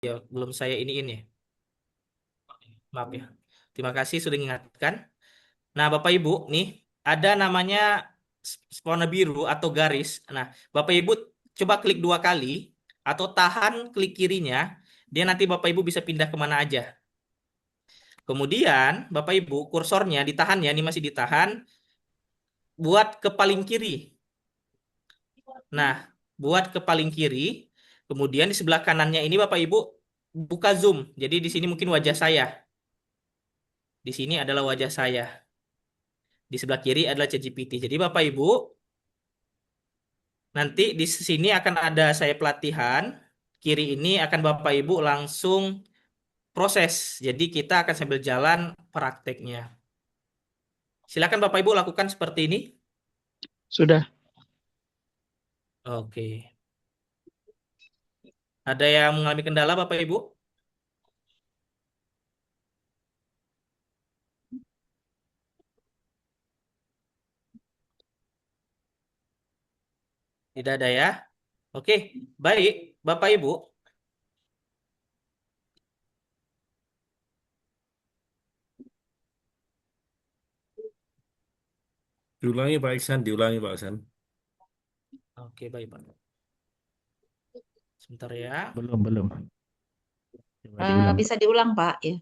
ya belum saya iniin ya. Maaf ya. Terima kasih sudah mengingatkan. Nah, Bapak Ibu, nih ada namanya warna biru atau garis. Nah, Bapak Ibu coba klik 2 kali atau tahan klik kirinya. Dia nanti Bapak Ibu bisa pindah kemana aja. Kemudian Bapak Ibu kursornya ditahan ya, ini masih ditahan. Buat ke paling kiri. Nah, buat ke paling kiri. Kemudian di sebelah kanannya ini Bapak Ibu buka zoom. Jadi di sini mungkin wajah saya. Di sini adalah wajah saya. Di sebelah kiri adalah ChatGPT. Jadi Bapak Ibu, nanti di sini akan ada saya pelatihan. Kiri ini akan Bapak Ibu langsung proses. Jadi kita akan sambil jalan prakteknya. Silakan Bapak Ibu lakukan seperti ini. Sudah. Oke. Ada yang mengalami kendala Bapak Ibu? Tidak ada ya? Oke, baik Bapak Ibu. Diulangi Pak Iksan, diulangi Pak Iksan. Oke, baik Pak. Sebentar ya. Belum. Coba diulang. Bisa diulang, Pak, ya.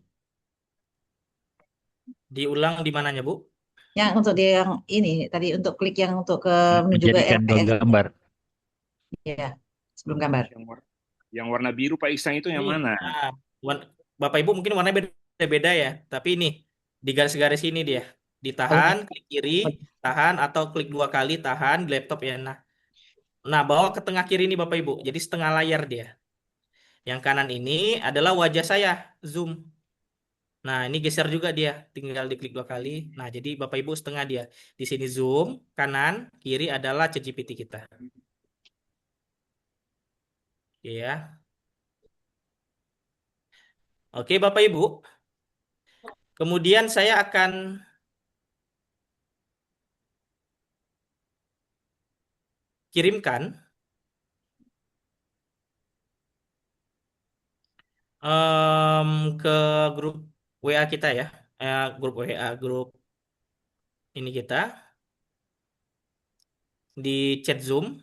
Diulang di mananya, Bu? Yang untuk dia yang ini tadi untuk klik yang untuk ke menuju ke Menjadikan dua RPS. gambar. Ya, sebelum gambar. Yang warna biru Pak Iksan itu yang Ini, mana? Bapak Ibu mungkin warnanya beda-beda ya. Tapi ini di garis-garis ini dia. Oh, Ditahan, klik kiri, tahan atau klik 2 kali, tahan di laptop ya. Nah, bawa ke tengah kiri ini Bapak Ibu. Jadi setengah layar dia. Yang kanan ini adalah wajah saya, zoom. Nah, ini geser juga dia, tinggal diklik 2 kali. Nah, jadi Bapak Ibu setengah dia. Di sini zoom, kanan, kiri adalah ChatGPT kita. Oke ya. Oke, Bapak Ibu. Kemudian saya akan kirimkan ke grup WA kita ya. Grup WA, grup ini kita di chat Zoom.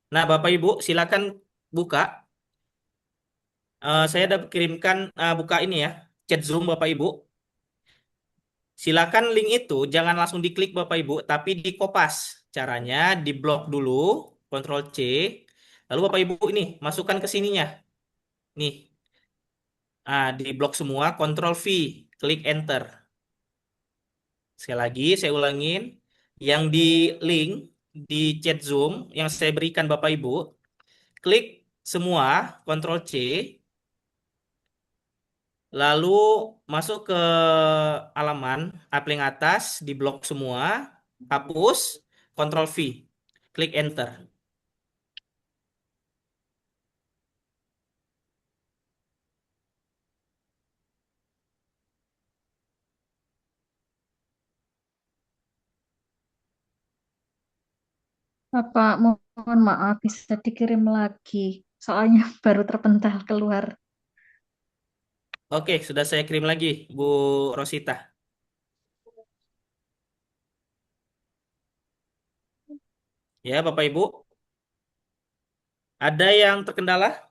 Nah, Bapak Ibu silakan buka. Saya udah kirimkan buka ini ya, chat Zoom Bapak Ibu. Silakan link itu jangan langsung diklik Bapak Ibu, tapi dikopas. Caranya diblok dulu, Ctrl C. Lalu Bapak Ibu ini masukkan ke sininya. Nih. Diblok semua, Ctrl V, klik Enter. Sekali lagi saya ulangin, yang di link di chat Zoom yang saya berikan Bapak Ibu, klik semua, Ctrl C, lalu masuk ke halaman paling atas, diblok semua, hapus, Ctrl V, klik Enter. Bapak, mohon maaf, bisa dikirim lagi. Soalnya baru terpental keluar. Oke, sudah saya kirim lagi, Bu Rosita. Ya, Bapak Ibu. Ada yang terkendala?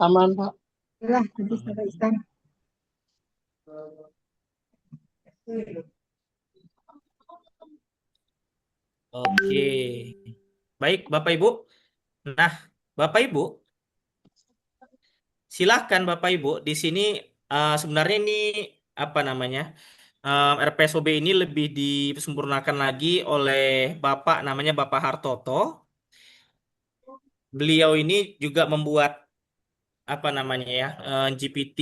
Aman, Pak. Lah, tadi sampai Istan. Oke. Baik, Bapak Ibu. Nah, Bapak Ibu, silahkan Bapak Ibu. Di sini sebenarnya ini apa namanya? RPSOB ini lebih disempurnakan lagi oleh Bapak namanya Bapak Hartoto. Beliau ini juga membuat apa namanya ya, GPT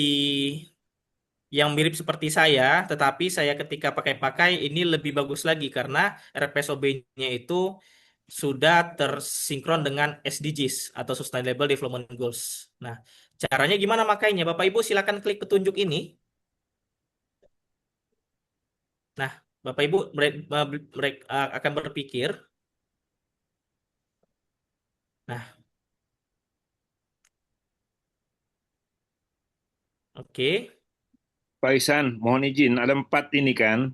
yang mirip seperti saya, tetapi saya ketika pakai-pakai ini lebih bagus lagi karena RPSOB-nya itu sudah tersinkron dengan SDGs atau Sustainable Development Goals. Nah, Caranya gimana makainya? Bapak Ibu silakan klik petunjuk ini. Nah, Bapak Ibu akan berpikir. Nah, oke. Pak Ihsan, mohon izin, ada 4 ini kan?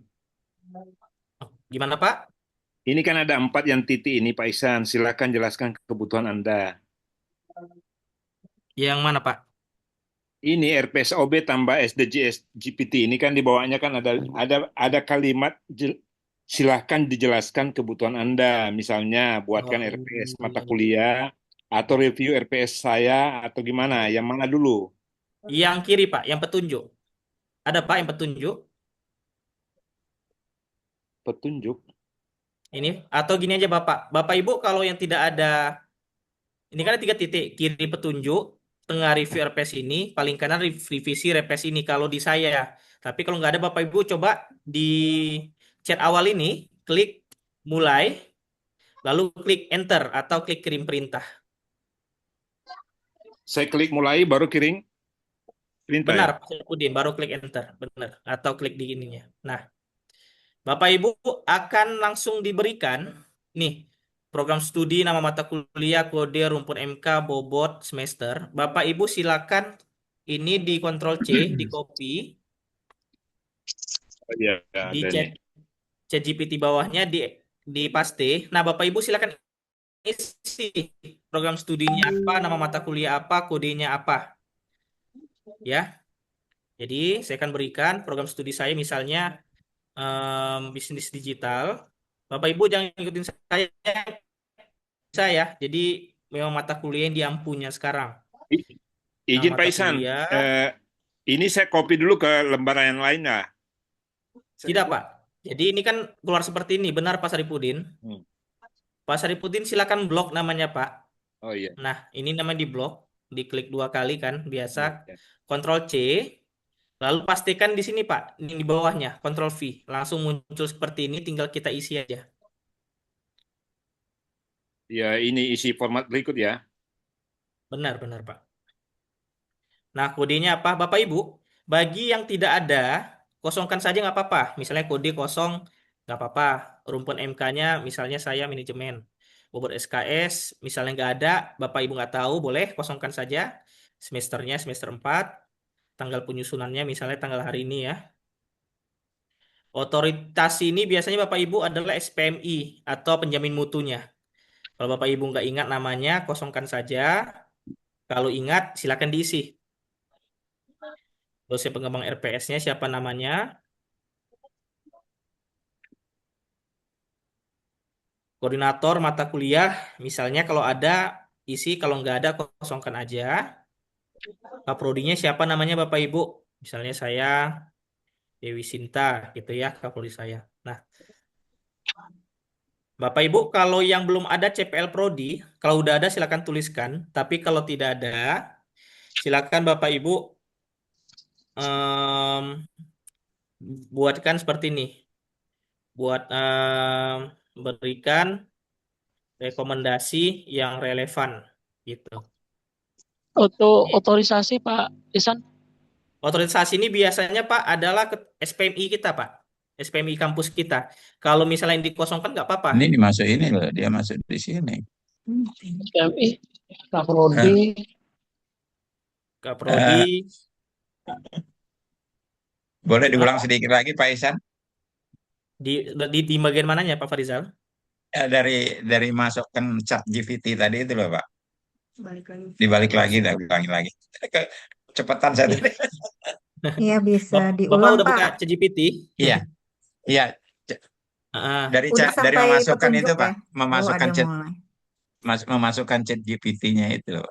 Gimana Pak? Ini kan ada 4 yang titik ini, Pak Ihsan. Silakan jelaskan kebutuhan Anda. Yang mana Pak? Ini RPSOB tambah SDGs GPT ini kan di bawahnya kan ada kalimat silahkan dijelaskan kebutuhan Anda. Misalnya buatkan Oh, RPS mata kuliah atau review RPS saya atau gimana? Yang mana dulu? yang kiri Pak, yang petunjuk. Ada Pak yang petunjuk? Petunjuk. Ini atau gini aja Bapak. Bapak Ibu kalau yang tidak ada, ini kan ada 3 titik, kiri petunjuk, tengah review RPS ini, paling kanan revisi RPS ini kalau di saya. Tapi kalau nggak ada Bapak Ibu coba di chat awal ini klik mulai, lalu klik enter atau klik kirim perintah. Saya klik mulai baru kirim perintah ya. Benar Pak Saipudin, baru klik enter, benar. Atau klik di ininya. Nah, Bapak Ibu akan langsung diberikan nih program studi, nama mata kuliah, kode, rumpun MK, bobot, semester. Bapak Ibu silakan ini di Ctrl C, di copy, Oh, iya, di ada chat nih. chat GPT bawahnya di paste. Nah, Bapak Ibu silakan isi program studinya apa, nama mata kuliah apa, kodenya apa. Ya. Jadi, saya akan berikan program studi saya misalnya bisnis digital. Bapak Ibu jangan ikutin saya. Jadi memang mata kuliah yang diampunya sekarang. I- Nah, Izin Pak mata Ihsan, kuliah ini saya copy dulu ke lembaran yang lain ya. tidak, Pak. Jadi ini kan keluar seperti ini, benar Pak Saripudin? Hmm. Pak Saripudin silakan blok namanya, Pak. Oh iya. Nah, ini namanya di blok, diklik 2 kali kan, biasa. Iya, iya. Ctrl C, lalu pastikan di sini, Pak, ini di bawahnya, Ctrl V. Langsung muncul seperti ini, tinggal kita isi aja. Ya, ini isi format berikut ya. Benar, benar, Pak. Nah, kodenya apa? Bapak Ibu, bagi yang tidak ada, kosongkan saja nggak apa-apa. Misalnya kode kosong, nggak apa-apa. Rumpun MK-nya, misalnya saya manajemen. Bobot SKS, misalnya nggak ada, Bapak Ibu nggak tahu, boleh kosongkan saja. Semesternya semester 4, tanggal penyusunannya misalnya tanggal hari ini ya. Otoritas ini biasanya Bapak Ibu adalah SPMI atau penjamin mutunya. Kalau Bapak Ibu nggak ingat namanya, kosongkan saja. Kalau ingat, silakan diisi. Dosen pengembang RPS-nya siapa namanya? Koordinator mata kuliah, misalnya kalau ada isi, kalau nggak ada kosongkan aja. Kaprodinya siapa namanya Bapak Ibu? Misalnya saya Dewi Sinta, gitu ya kaprodi saya. Nah, Bapak Ibu kalau yang belum ada CPL Prodi, kalau udah ada silakan tuliskan. Tapi kalau tidak ada, silakan Bapak Ibu em, buatkan seperti ini. Buat berikan rekomendasi yang relevan gitu. Otorisasi Pak Ihsan. Otorisasi ini biasanya Pak adalah ke SPMI kita Pak, SPMI kampus kita. Kalau misalnya yang dikosongkan nggak apa-apa. Ini dimasuk ini loh, dia masuk di sini. PMI, Kaprodi, Kaprodi, Boleh diulang sedikit lagi Pak Ihsan? di bagian mananya Pak Farizal? Dari masukkan chat GPT tadi itu loh Pak. Dibalik lagi, dah ulangi lagi. Cepetan saya tadi. Iya bisa Bapak diulang udah buka Pak. ChatGPT? Iya, iya. Ah, Dari Udah dari sampai memasukkan itu petunjuk Pak, ya? Oh memasukkan ada chat, mulai. memasukkan chat GPT-nya itu loh.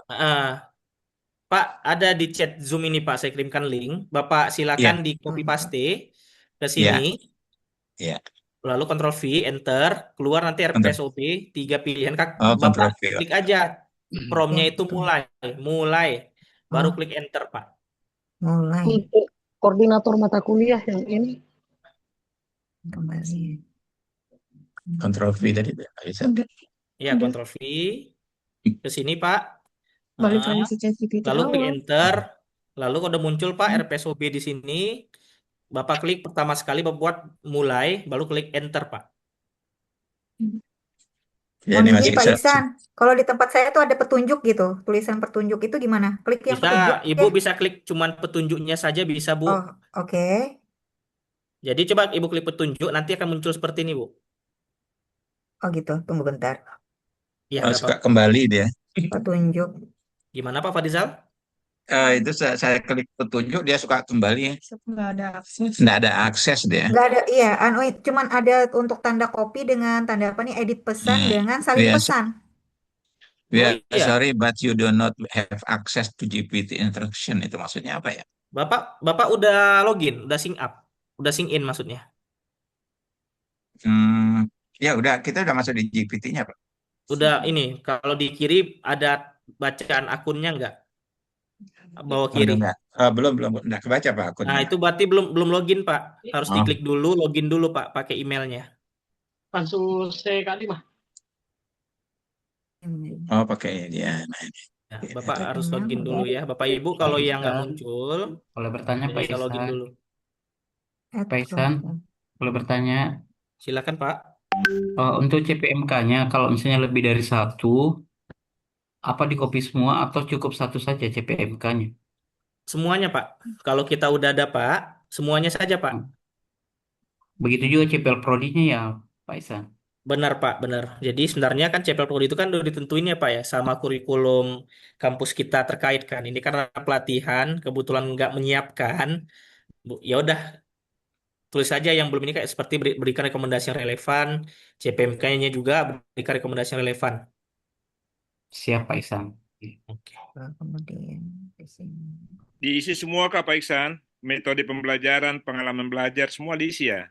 Pak, ada di chat Zoom ini Pak, saya kirimkan link. Bapak silakan Iya, di copy paste ke iya, sini, iya. lalu Ctrl V, Enter, keluar nanti Untuk RPSOP, 3 pilihan. oh, Bapak kontrol V. klik aja promnya Ya, itu betul. mulai, baru Oh, klik Enter Pak. mulai untuk koordinator mata kuliah yang ini. kembali. Kontrol V tadi Pak Ihsan. Udah, Ya, udah. Ctrl V, ke sini Pak, Balik Ah, lagi ke ChatGPT lalu klik awal. enter. Lalu kalau udah muncul Pak RPSOB di sini, Bapak klik pertama sekali Bapak buat mulai, baru klik enter Pak. Ya, Mohon ini izin masih Pak Ihsan, kalau di tempat saya tuh ada petunjuk gitu, tulisan petunjuk itu gimana? Klik yang Bisa, petunjuk Ibu ya? bisa klik cuman petunjuknya saja bisa Bu. Oh, oke. Jadi coba Ibu klik petunjuk, nanti akan muncul seperti ini Bu. Oh gitu, tunggu bentar. Ya nggak suka apa-apa. kembali dia. Petunjuk. Gimana Pak Fadizal? Itu saya klik petunjuk dia suka kembali. Nggak ada akses. Nggak ada akses dia. Nggak ada, iya, cuman ada untuk tanda copy dengan tanda apa nih, edit pesan Hmm. dengan salin Dia pesan. Oh iya, sorry but you do not have access to GPT instruction, itu maksudnya apa ya? Bapak udah login, udah sync up, udah sync in maksudnya. Ya udah, kita udah masuk di GPT-nya, Pak. Udah ini, kalau di kiri ada bacaan akunnya nggak? Bawah Waduh, kiri. enggak. Belum enggak kebaca Pak Nah, akunnya. itu berarti belum belum login, Pak. Harus Oh, diklik dulu, login dulu, Pak, pakai emailnya. Pansus C5. pakai dia. Nah, ini. Ya, Bapak Udah harus kenyang, login udah. dulu ya. Bapak Ibu Pak kalau yang nggak Ihsan, muncul, boleh bertanya Pak bisa login Ihsan? dulu. Pak Ihsan, boleh bertanya? Silakan, Pak. Untuk CPMK-nya, kalau misalnya lebih dari satu, apa di copy semua atau cukup satu saja CPMK-nya? Semuanya, Pak. Kalau kita udah ada, Pak, semuanya saja, Pak. Begitu juga CPL Prodi-nya ya, Pak Ihsan. Benar, Pak, benar. Jadi sebenarnya kan CPL Prodi itu kan udah ditentuin ya, Pak ya, sama kurikulum kampus kita terkait kan. Ini karena pelatihan, kebetulan nggak menyiapkan. Ya udah, tulis saja yang belum ini kayak seperti berikan rekomendasi yang relevan, CPMK-nya juga berikan rekomendasi yang relevan. Siap Pak Ihsan. Oke. Kemudian di sini. Diisi semua Kak Pak Iksan? Metode pembelajaran, pengalaman belajar, semua diisi ya?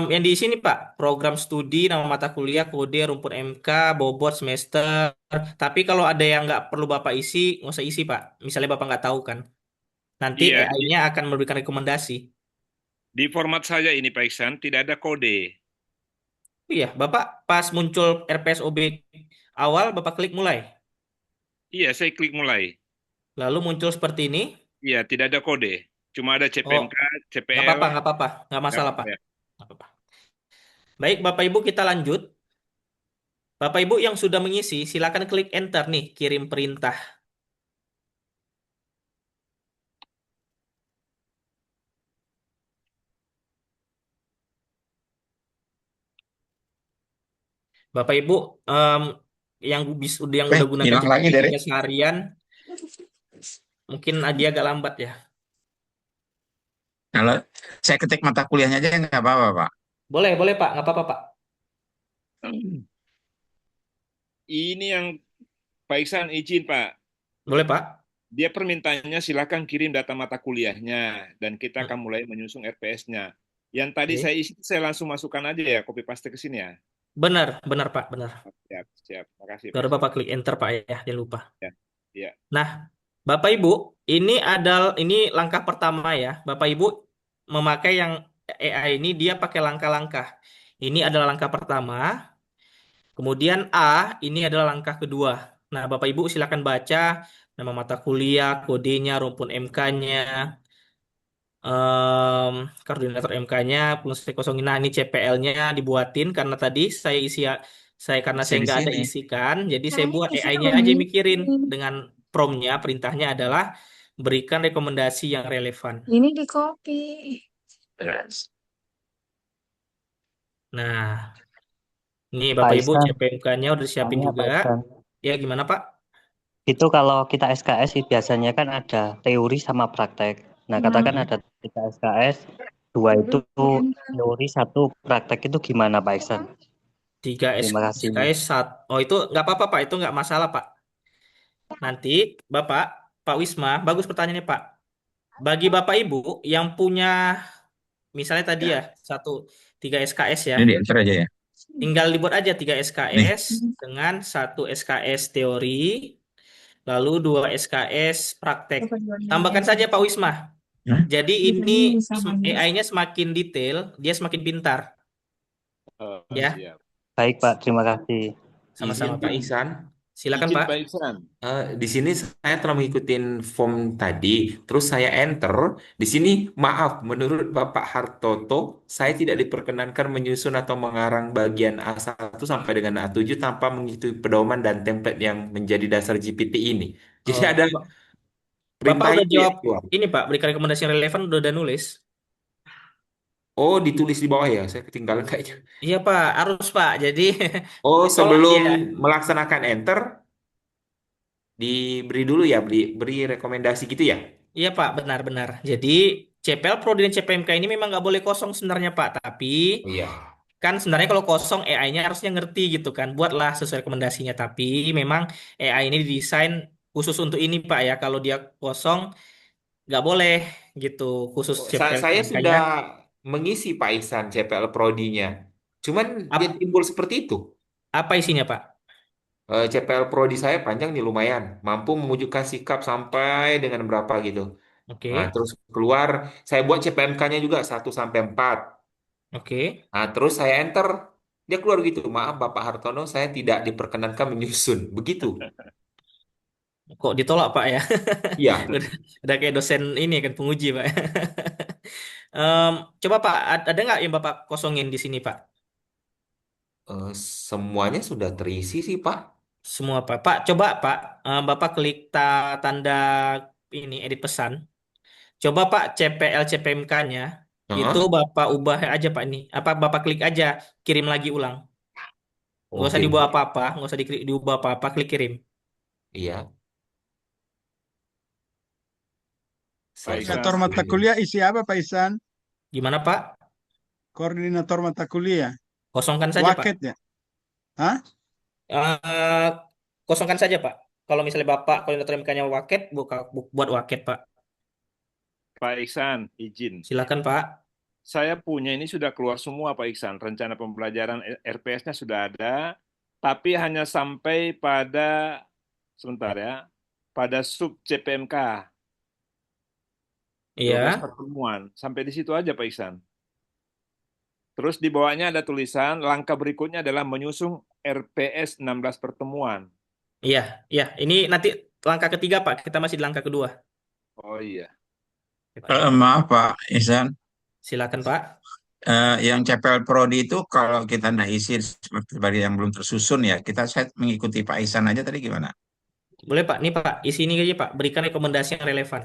Yang di sini Pak, program studi, nama mata kuliah, kode, rumput MK, bobot semester. Tapi kalau ada yang nggak perlu Bapak isi, nggak usah isi Pak. Misalnya Bapak nggak tahu kan, nanti Iya, AI-nya akan memberikan rekomendasi. di format saya ini Pak Iksan tidak ada kode. Iya, Bapak pas muncul RPSOB awal, Bapak klik mulai. Iya, saya klik mulai. Lalu muncul seperti ini. Iya, tidak ada kode. Cuma ada Oh, CPMK, nggak CPL. apa-apa, nggak apa-apa. Nggak masalah Pak. Ya. Nggak apa-apa. Baik, Bapak Ibu kita lanjut. Bapak Ibu yang sudah mengisi, silakan klik enter nih, kirim perintah. Bapak Ibu yang udah gunakan Hilang lagi dari. GPT seharian, mungkin dia agak lambat ya. Kalau saya ketik mata kuliahnya aja nggak apa-apa, Pak. Boleh, boleh Pak, nggak apa-apa Pak. Ini yang Pak Iksan izin Pak. Boleh Pak. Dia permintaannya silakan kirim data mata kuliahnya dan kita Hmm. akan mulai menyusun RPS-nya. Yang tadi Oke. saya isi saya langsung masukkan aja ya, copy paste ke sini ya. Benar, benar Pak, benar. Siap, siap. Makasih Pak Baru Iksan. Bapak klik enter Pak ya, jangan lupa. Ya, ya. Nah, Bapak Ibu, ini langkah pertama ya. Bapak Ibu memakai yang AI ini dia pakai langkah-langkah. Ini adalah langkah pertama. Kemudian ini adalah langkah kedua. Nah, Bapak Ibu silakan baca nama mata kuliah, kodenya, rumpun MK-nya, koordinator MK-nya, plus kosongin. Nah, ini CPL-nya dibuatin karena tadi karena Bisa saya di nggak ada sini. isikan, jadi saya buat AI-nya aja mikirin dengan prompt-nya, perintahnya adalah berikan rekomendasi yang relevan. Ini di copy. Nah, ini Pak Bapak Ibu Ihsan, CPMK-nya udah disiapin tanya Pak juga. Ihsan. Ya, gimana Pak? Itu kalau kita SKS biasanya kan ada teori sama praktek. Nah, katakan ada 3 SKS, 2 itu teori, 1 praktek, itu gimana Pak Ihsan? 3 Terima kasih. SKS 1. Oh, itu nggak apa-apa Pak, itu nggak masalah Pak. Nanti Pak Wisma, bagus pertanyaannya Pak. Bagi Bapak Ibu yang punya, misalnya tadi ya, 3 SKS ya, Ini di enter aja ya. tinggal dibuat aja 3 SKS dengan 1 SKS teori, lalu 2 SKS praktek. Tambahkan saja Pak Wisma. Hah? Jadi ini AI-nya semakin detail, dia semakin pintar. Oh, Ya. siap. Baik Pak, terima kasih. Sama-sama Izin Pak Pak. Ihsan, Silakan Izin Pak. Pak Iksan. Di sini saya telah mengikuti form tadi, terus saya enter. Di sini, maaf, menurut Bapak Hartoto, saya tidak diperkenankan menyusun atau mengarang bagian A1 sampai dengan A7 tanpa mengikuti pedoman dan template yang menjadi dasar GPT ini. Jadi Oh, ada Bapak perintah udah itu ya jawab keluar. ini Pak, berikan rekomendasi yang relevan udah nulis. Oh, ditulis di bawah ya, saya ketinggalan kayaknya. Iya Pak, harus Pak. Jadi Oh, tolong sebelum dia. melaksanakan enter, diberi dulu ya, beri rekomendasi gitu ya. Iya Pak, benar-benar. Jadi CPL Pro dan CPMK ini memang nggak boleh kosong sebenarnya Pak. Tapi Oh iya. kan sebenarnya kalau kosong AI-nya harusnya ngerti gitu kan. Buatlah sesuai rekomendasinya. Tapi memang AI ini didesain khusus untuk ini Pak ya. Kalau dia kosong nggak boleh gitu. Khusus CPL Saya CPMK-nya. sudah mengisi Pak Ihsan CPL Prodi-nya. Cuman dia timbul seperti itu. Apa isinya Pak? CPL Prodi saya panjang nih lumayan. Mampu memujukkan sikap sampai dengan berapa gitu. Nah, Oke, terus keluar, saya buat CPMK-nya juga 1 sampai 4. oke. Nah, terus saya enter. Dia keluar gitu. Maaf Bapak Hartono, saya tidak diperkenankan menyusun. Begitu. Kok ditolak Pak ya? Iya. Udah kayak dosen ini kan penguji Pak. Em, Coba Pak, ada nggak yang Bapak kosongin di sini Pak? Eh, Semuanya sudah terisi sih Pak. Semua Pak. Pak, coba Pak, Bapak klik tanda ini edit pesan. Coba Pak CPL CPMK-nya itu Heeh. Bapak ubah aja Pak ini. Apa Bapak klik aja, kirim lagi ulang. Nggak Oh, usah kirim. diubah apa-apa, nggak usah diubah apa-apa, klik kirim. Iya. Pak Saya Iksan. Koordinator mata kuliah isi apa Pak Ihsan? Gimana Pak? Koordinator mata kuliah. Kosongkan saja Pak. Waket ya? Hah? Eh, Kosongkan saja Pak. Kalau misalnya Bapak koordinator MK-nya waket, buat waket Pak. Pak Iksan, izin. Silakan Pak. Saya punya ini sudah keluar semua Pak Iksan. Rencana pembelajaran RPS-nya sudah ada, tapi hanya sampai pada, sebentar ya, pada sub CPMK, 12 Iya, pertemuan. Sampai di situ aja Pak Iksan. Terus di bawahnya ada tulisan, langkah berikutnya adalah menyusun RPS 16 pertemuan. iya, iya. Ini nanti langkah ketiga Pak. Kita masih di langkah kedua. Oh iya. Maaf Pak Ihsan, Silakan Pak. yang CPL Prodi itu kalau kita nggak isi seperti bagi yang belum tersusun ya, saya mengikuti Pak Ihsan aja tadi gimana? Boleh Pak. Nih Pak, isi ini aja Pak. Berikan rekomendasi yang relevan.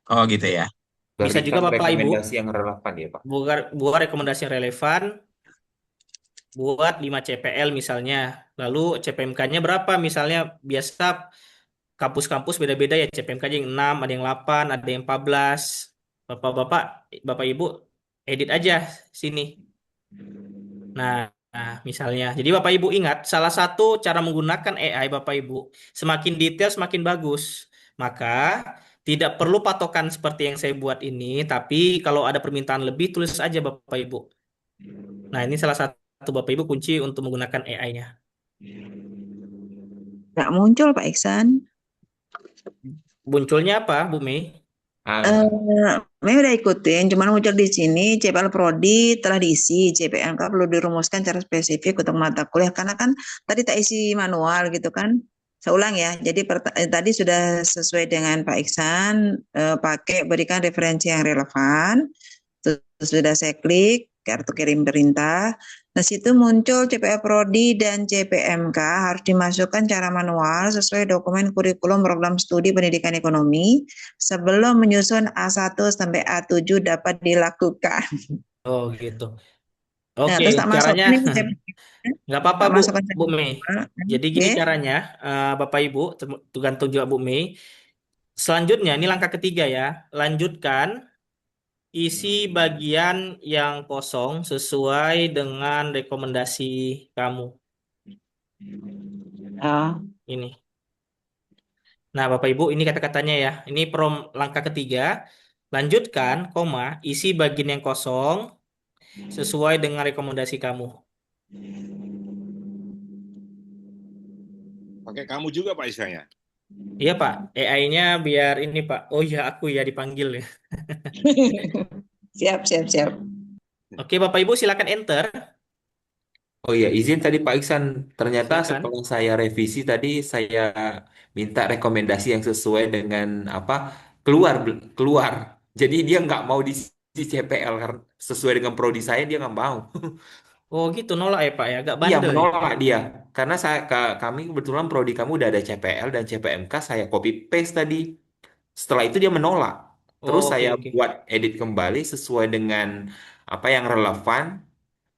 Oh gitu ya. Bisa juga berikan Bapak Ibu rekomendasi yang relevan ya Pak. buat rekomendasi yang relevan buat 5 CPL misalnya. Lalu CPMK-nya berapa misalnya biasa kampus-kampus beda-beda ya CPMK-nya yang 6, ada yang 8, ada yang 14. Bapak-bapak, Bapak Ibu edit aja sini. Nah, misalnya. Jadi Bapak Ibu ingat, salah satu cara menggunakan AI Bapak Ibu, semakin detail semakin bagus. Maka tidak perlu patokan seperti yang saya buat ini, tapi kalau ada permintaan lebih tulis aja Bapak Ibu. Nah, ini salah satu Bapak Ibu kunci untuk menggunakan AI-nya. Nggak muncul Pak Iksan. Munculnya apa, Bu Mei? Mei udah ikutin, cuman muncul di sini CPL Prodi telah diisi, CPMK perlu dirumuskan cara spesifik untuk mata kuliah karena kan tadi tak isi manual gitu kan. Saya ulang ya. Jadi tadi sudah sesuai dengan Pak Iksan, pakai berikan referensi yang relevan. Terus sudah saya klik kartu kirim perintah. Nah, situ muncul CPL Prodi dan CPMK harus dimasukkan cara manual sesuai dokumen kurikulum program studi pendidikan ekonomi sebelum menyusun A1 sampai A7 dapat dilakukan. Oh, gitu. Nah, Oke, terus tak caranya masukin nggak apa-apa tak Bu, masukkan Bu Mei. Jadi Oke. gini caranya, Bapak Ibu, tergantung juga Bu Mei. Selanjutnya, ini langkah ketiga ya. Lanjutkan isi bagian yang kosong sesuai dengan rekomendasi kamu. Ini. Nah, Bapak Ibu, ini kata-katanya ya. Ini langkah ketiga. Lanjutkan, koma, isi bagian yang kosong sesuai dengan rekomendasi kamu. Pakai kamu juga Pak Iksan ya? Iya Pak, AI-nya biar ini Pak. Oh iya, aku ya dipanggil ya. Siap. Oke, Bapak Ibu silakan enter. Oh iya, izin tadi Pak Iksan. Ternyata Silakan. setelah saya revisi tadi, saya minta rekomendasi yang sesuai dengan apa keluar. Jadi dia nggak mau di CPL karena sesuai dengan prodi saya dia nggak mau. Oh gitu, nolak ya Pak ya, agak Iya bandel ya. menolak dia karena kami kebetulan prodi kamu udah ada CPL dan CPMK saya copy paste tadi. Setelah itu dia menolak. Terus Oh, oke saya oke. buat edit kembali sesuai dengan apa yang relevan.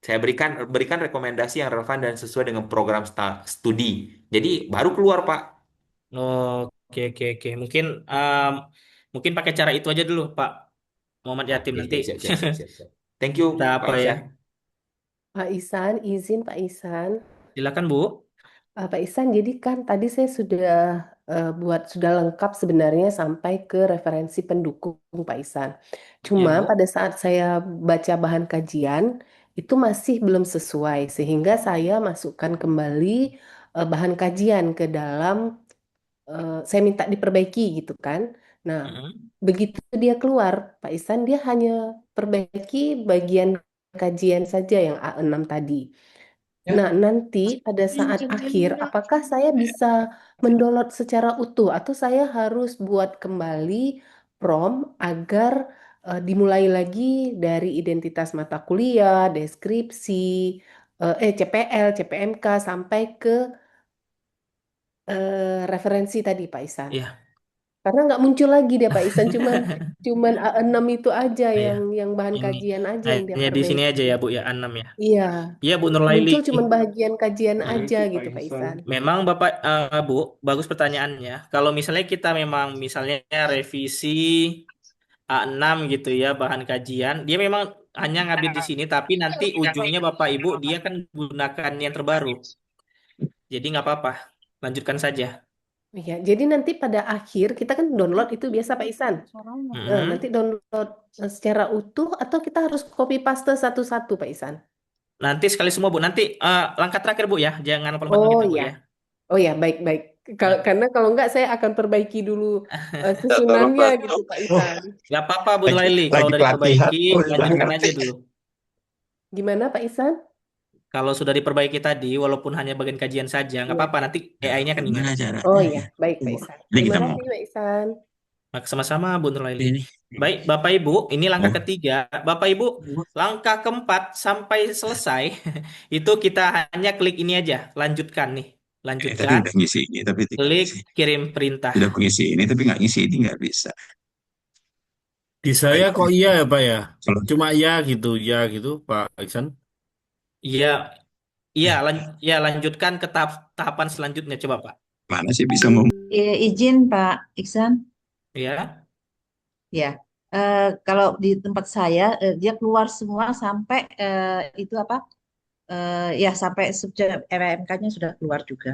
Saya berikan rekomendasi yang relevan dan sesuai dengan program studi. Jadi baru keluar, Pak. Oh, oke oke oke. Mungkin pakai cara itu aja dulu Pak Muhammad Yatim Oke, nanti. siap, siap, siap, siap, siap, siap. Thank you, Kita Pak apa ya? Iksan. Pak Isan, izin Pak Isan. Silakan Bu. Pak Isan, jadi kan tadi saya sudah lengkap sebenarnya sampai ke referensi pendukung Pak Isan. Ya Cuma Bu. pada saat saya baca bahan kajian itu masih belum sesuai sehingga saya masukkan kembali bahan kajian ke dalam saya minta diperbaiki gitu kan. Nah, Mm-mm. begitu dia keluar Pak Isan dia hanya perbaiki bagian kajian saja yang A6 tadi. Nah, nanti pada saat akhir, apakah saya bisa mendownload secara utuh atau saya harus buat kembali prom agar dimulai lagi dari identitas mata kuliah, deskripsi, CPL, CPMK sampai ke referensi tadi Pak Isan. Iya. Karena nggak muncul lagi dia Pak Isan, cuman A6 itu aja Iya. yang bahan Ini kajian aja yang dia hanya di sini aja perbaiki. ya Bu ya, 6 ya. Iya, Iya Bu Nurlaili. muncul cuman bagian kajian aja Itu Pak gitu Pak Ihsan. Isan. Memang Bapak Bu, bagus pertanyaannya. Kalau misalnya kita memang misalnya revisi A6 gitu ya bahan kajian, dia memang hanya ngambil di sini tapi nanti ujungnya Bapak Ibu dia kan gunakan yang terbaru. Jadi nggak apa-apa. Lanjutkan saja. Iya, jadi nanti pada akhir kita kan download itu biasa Pak Isan. Nah, nanti Mm-mm. download secara utuh atau kita harus copy paste satu-satu Pak Isan? Nanti sekali semua Bu. Nanti langkah terakhir Bu ya. Jangan lompat-lompat Oh begitu Bu ya, ya. oh ya baik-baik. Ya. Karena kalau enggak saya akan perbaiki dulu susunannya gitu Pak Isan. Nggak apa-apa Bu Lagi, Nurlaili. Kalau lagi udah pelatihan. diperbaiki, Oh, lanjutkan aja ngerti. dulu. Gimana Pak Isan? Kalau sudah diperbaiki tadi, walaupun hanya bagian kajian saja, nggak Iya. apa-apa. Nanti AI-nya akan ingat. Gimana caranya? Oh ya, baik Pak Isan. Ini Terima kita mau kasih Pak Isan. Maka sama-sama Bu Nurlaili. ini. Baik, Bapak Ibu, ini langkah Oh, ketiga. Bapak Ibu, langkah keempat sampai selesai, itu kita hanya klik ini aja. Lanjutkan nih. tadi Lanjutkan, udah ngisi ini tapi tidak klik ngisi. kirim perintah. Udah ngisi ini tapi nggak ngisi ini nggak bisa. Di saya kok iya ya Pak ya? Kalau Cuma ya gitu Pak Ihsan. Iya, iya, ya lanjutkan ke tahapan selanjutnya. Coba Pak. mana sih bisa ngomong? Izin Pak Iksan, Ya, ya. Kalau di tempat saya dia keluar semua sampai itu apa? Ya sampai RMK-nya sudah keluar juga.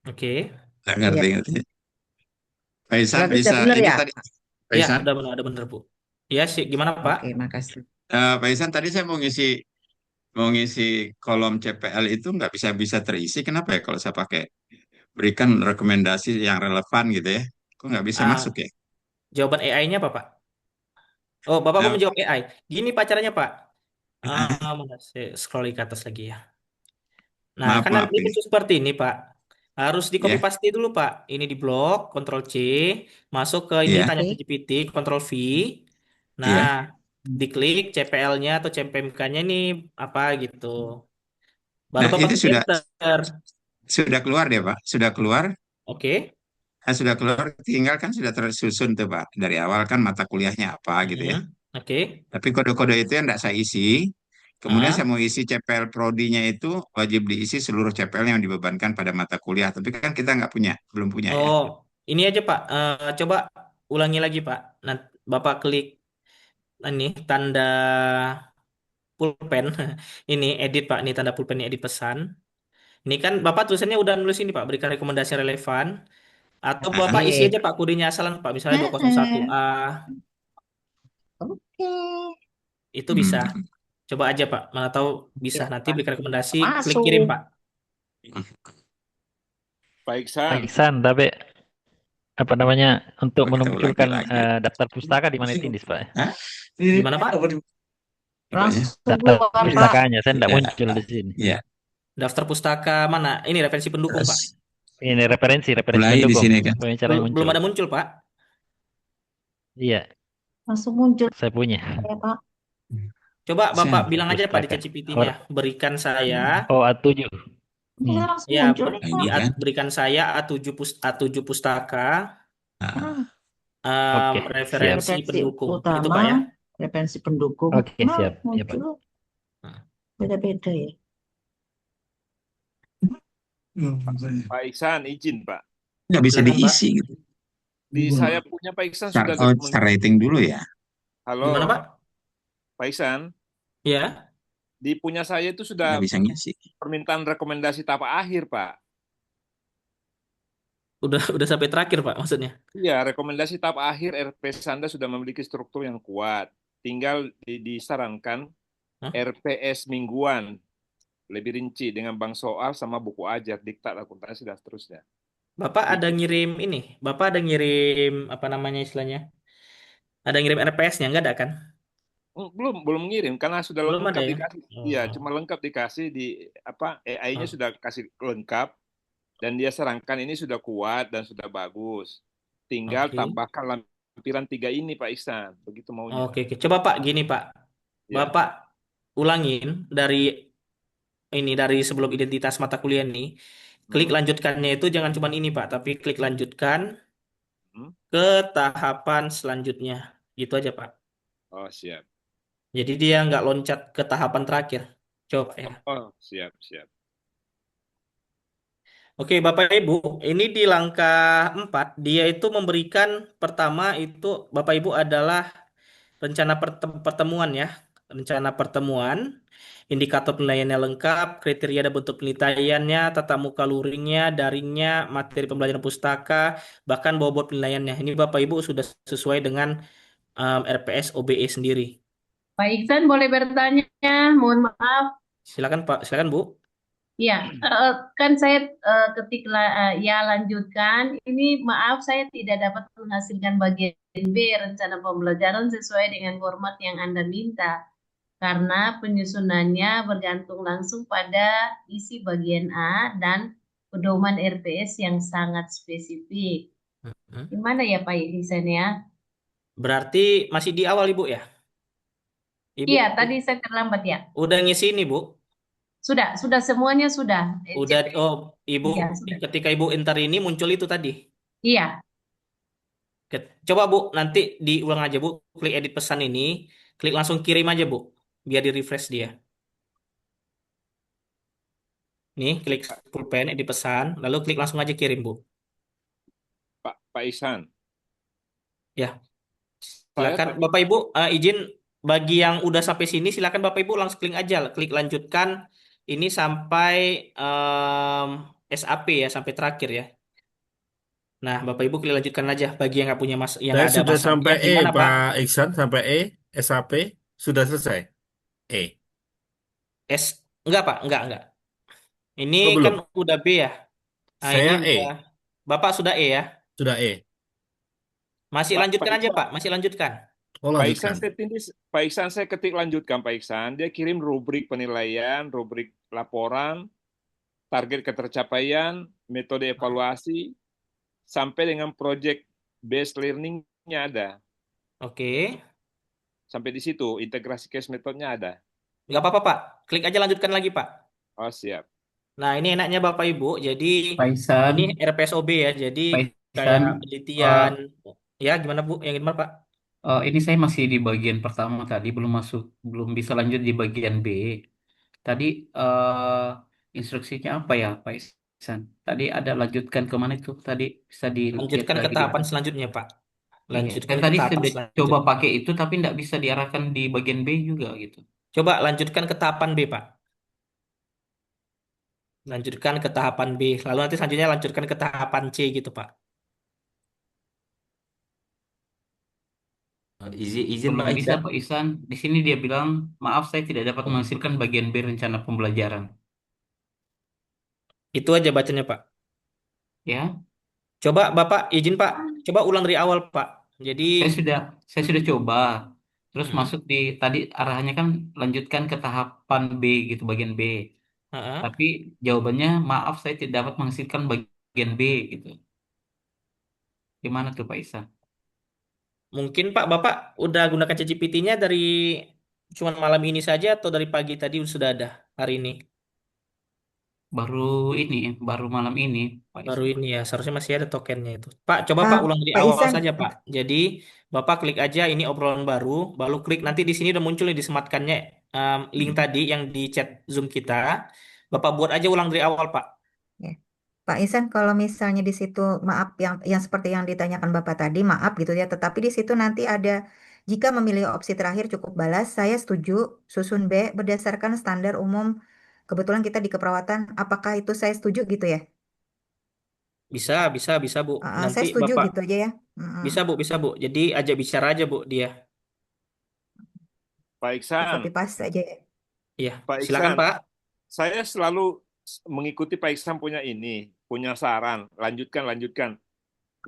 oke. Nggak Ya, ngerti. Pak Ihsan berarti sudah bisa benar ini ya? tadi. Pak Ya, Ihsan, udah benar Bu. Ya sih, gimana Pak? Oke, makasih. Pak Ihsan tadi saya mau ngisi kolom CPL itu nggak bisa terisi. Kenapa ya kalau saya pakai berikan rekomendasi yang relevan gitu ya? Kok nggak bisa masuk Ah, ya? jawaban AI-nya apa Pak? Oh, Bapak mau Nah, menjawab AI. Gini Pak caranya Pak. ah, Mana saya scroll ke atas lagi ya. Nah, maaf kan maaf nanti ini muncul seperti ini, Pak. Harus di copy ya, paste dulu, Pak. Ini di blok, Ctrl C, masuk ke ini iya tanya ke Oke. GPT, Ctrl V. Nah, iya. diklik CPL-nya atau CPMK-nya ini apa gitu. Baru Nah Bapak itu klik sudah enter. sudah keluar deh Pak, sudah keluar. Oke. Sudah keluar, tinggal kan sudah tersusun tuh Pak. Dari awal kan mata kuliahnya apa gitu ya. Mhm. Oke. Tapi kode-kode itu yang tidak saya isi. Kemudian saya Ah. mau isi CPL Prodi-nya itu wajib diisi seluruh CPL yang dibebankan pada mata kuliah. Tapi kan kita nggak punya, belum punya ya. Oh, ini aja, Pak. Coba ulangi lagi, Pak. Nanti Bapak klik ini tanda pulpen. Ini edit, Pak. Ini tanda pulpen ini edit pesan. Ini kan Bapak tulisannya udah nulis ini Pak, berikan rekomendasi relevan. Atau Bapak isi Oke. aja Pak kodenya asalan Pak, misalnya Heeh. 201A, Oke. itu bisa. Hmm. Coba aja Pak, mana tahu bisa. Ya, Nanti Pak. berikan rekomendasi, klik Masuk. kirim Pak. Pak Pak Iksan, Iksan, tapi apa namanya untuk Kita ulangi memunculkan lagi. daftar pustaka di mana Tindis Pak? Hah? Gimana Pak? Apanya? Langsung Daftar keluar, Pak. pustakanya saya tidak Ya, muncul di sini. ya. Daftar pustaka mana? Ini referensi pendukung, Pak. Terus Ini referensi mulai di pendukung. sini kan. Pembicaraan Belum muncul. ada muncul, Pak. Iya, Langsung muncul saya punya. ya, Pak. Coba Bapak Sen. bilang aja Pak di Pustaka. ChatGPT-nya, berikan saya Oh, A7. Ini saya langsung ya muncul nih, Pak. Kan? berikan saya A7 pustaka Nah, Oke, siap. referensi Referensi pendukung. Itu utama, Pak ya. referensi pendukung. Oke, Nah, siap. Ya, Pak. muncul beda-beda ya. Pak Iksan, izin Pak. nggak bisa Silakan, Pak. diisi gitu. Di saya punya Pak Iksan Start, sudah start rating dulu ya. Halo, Gimana, Pak? Pak Iksan. Ya, Di punya saya itu sudah Nggak bisa ngisi. permintaan rekomendasi tahap akhir, Pak. udah sampai terakhir, Pak, maksudnya. Iya, rekomendasi tahap akhir RPS Anda sudah memiliki struktur yang kuat. Tinggal disarankan Hah? RPS mingguan lebih rinci dengan bank soal sama buku ajar, diktat, akuntansi dan seterusnya. Bapak ada ngirim ini, Bapak ada ngirim apa namanya istilahnya? Ada ngirim RPS-nya enggak ada kan? Belum ngirim karena sudah Belum lengkap ada ya? dikasih. Iya, Oh. cuma lengkap dikasih di apa AI-nya Oh. sudah kasih lengkap dan dia sarankan ini sudah kuat dan sudah bagus. Tinggal Oke. tambahkan lampiran 3 ini Pak Ihsan, begitu maunya. Oke, oke. Coba Pak, gini Pak. Ya. Bapak ulangin dari sebelum identitas mata kuliah nih. Klik lanjutkannya itu jangan cuma ini Pak, tapi klik lanjutkan ke tahapan selanjutnya. Gitu aja Pak. Oh, siap. Jadi dia nggak loncat ke tahapan terakhir. Coba ya. Oh, siap. Oke, Bapak Ibu, ini di langkah 4, dia itu memberikan pertama itu Bapak Ibu adalah rencana pertemuan ya. Rencana pertemuan, indikator penilaiannya lengkap, kriteria dan bentuk penilaiannya, tata muka luringnya, daringnya, materi pembelajaran pustaka, bahkan bobot penilaiannya. Ini Bapak Ibu sudah sesuai dengan RPS OBE sendiri. Pak Iksan boleh bertanya, mohon maaf. Silakan Pak, silakan Bu. Ya, kan saya ya lanjutkan. Ini maaf saya tidak dapat menghasilkan bagian B rencana pembelajaran sesuai dengan format yang Anda minta. Karena penyusunannya bergantung langsung pada isi bagian A dan pedoman RPS yang sangat spesifik. Gimana ya Pak Iksan ya? Berarti masih di awal Ibu ya? Ibu Iya, tadi saya terlambat ya. udah ngisi ini Bu? Sudah semuanya sudah. Udah, oh Ibu, Iya, sudah. ketika Ibu enter ini muncul itu tadi. Iya, Coba Bu, nanti diulang aja Bu, klik edit pesan ini, klik langsung kirim aja Bu, biar di refresh dia. Nih, klik pulpen, edit pesan, lalu klik langsung aja kirim Bu. Pak Ihsan. Ya, silakan Bapak Ibu, izin bagi yang udah sampai sini, silakan Bapak Ibu langsung klik lanjutkan ini sampai SAP ya, sampai terakhir ya. Nah, Bapak Ibu klik lanjutkan aja bagi yang nggak punya yang Saya ada sudah masalahnya sampai E, gimana Pak? Pak Iksan, sampai E, SAP, sudah selesai. E. Enggak Pak, enggak. Ini Oh, kan belum. udah B ya. Nah, Saya ini E, udah Bapak sudah E ya. sudah E. Masih Pak lanjutkan aja Iksan. Pak, masih lanjutkan. Oh, Pak Iksan, lanjutkan. Pak Iksan saya ketik lanjutkan Pak Iksan. Dia kirim rubrik penilaian, rubrik laporan, target ketercapaian, metode evaluasi, sampai dengan project based learning-nya ada. Oke. Sampai di situ, integrasi case metode-nya ada. Nggak apa-apa Pak, klik aja lanjutkan lagi Pak. Oh, siap. Nah, ini enaknya Bapak Ibu, jadi Pak Ihsan, ini RPSOB ya, jadi Pak kayak Ihsan, penelitian. Ya, gimana Bu? Yang gimana Pak? ini saya masih di bagian pertama tadi, belum bisa lanjut di bagian B. Tadi instruksinya apa ya, Pak Ihsan? Tadi ada lanjutkan ke mana itu? Tadi bisa dilihat Lanjutkan ke lagi tahapan di. selanjutnya Pak. Iya, Lanjutkan saya ke tadi tahapan sudah selanjutnya. coba pakai itu, tapi tidak bisa diarahkan di bagian B juga gitu. Coba lanjutkan ke tahapan B Pak. Lanjutkan ke tahapan B. Lalu nanti selanjutnya lanjutkan ke tahapan C gitu Pak. Izin Belum Pak bisa Ihsan. Pak Ihsan. Di sini dia bilang, maaf saya tidak dapat menghasilkan bagian B rencana pembelajaran. Itu aja bacanya Pak. Ya, Coba Bapak izin Pak, coba ulang dari awal Pak. Jadi saya sudah coba. Terus masuk di tadi arahannya kan lanjutkan ke tahapan B gitu, bagian B. Heeh. Tapi jawabannya maaf saya tidak dapat menghasilkan bagian B gitu. Gimana tuh Pak Ihsan? Mungkin Pak, Bapak udah gunakan ChatGPT-nya dari cuman malam ini saja atau dari pagi tadi sudah ada hari ini? Baru ini, baru malam ini Pak Baru Ihsan. ini ya, seharusnya masih ada tokennya itu. Pak, coba Pak ulang dari Pak awal Isan, saja Pak. Jadi Bapak klik aja ini obrolan baru, baru klik nanti di sini udah muncul nih disematkannya link tadi yang di chat Zoom kita. Bapak buat aja ulang dari awal Pak. ya. Pak Isan, kalau misalnya di situ maaf yang seperti yang ditanyakan Bapak tadi, maaf gitu ya, tetapi di situ nanti ada jika memilih opsi terakhir cukup balas, saya setuju, susun B berdasarkan standar umum. Kebetulan kita di keperawatan, apakah itu saya setuju gitu ya? Bisa, bisa, bisa Bu. Nanti Saya setuju Bapak gitu aja ya. Mm-mm. bisa Bu, bisa Bu. Jadi ajak bicara aja Bu dia. Pak Di Iksan, copy paste aja ya. Iya, Pak silakan Iksan, Pak. saya selalu mengikuti Pak Iksan punya saran, lanjutkan, lanjutkan.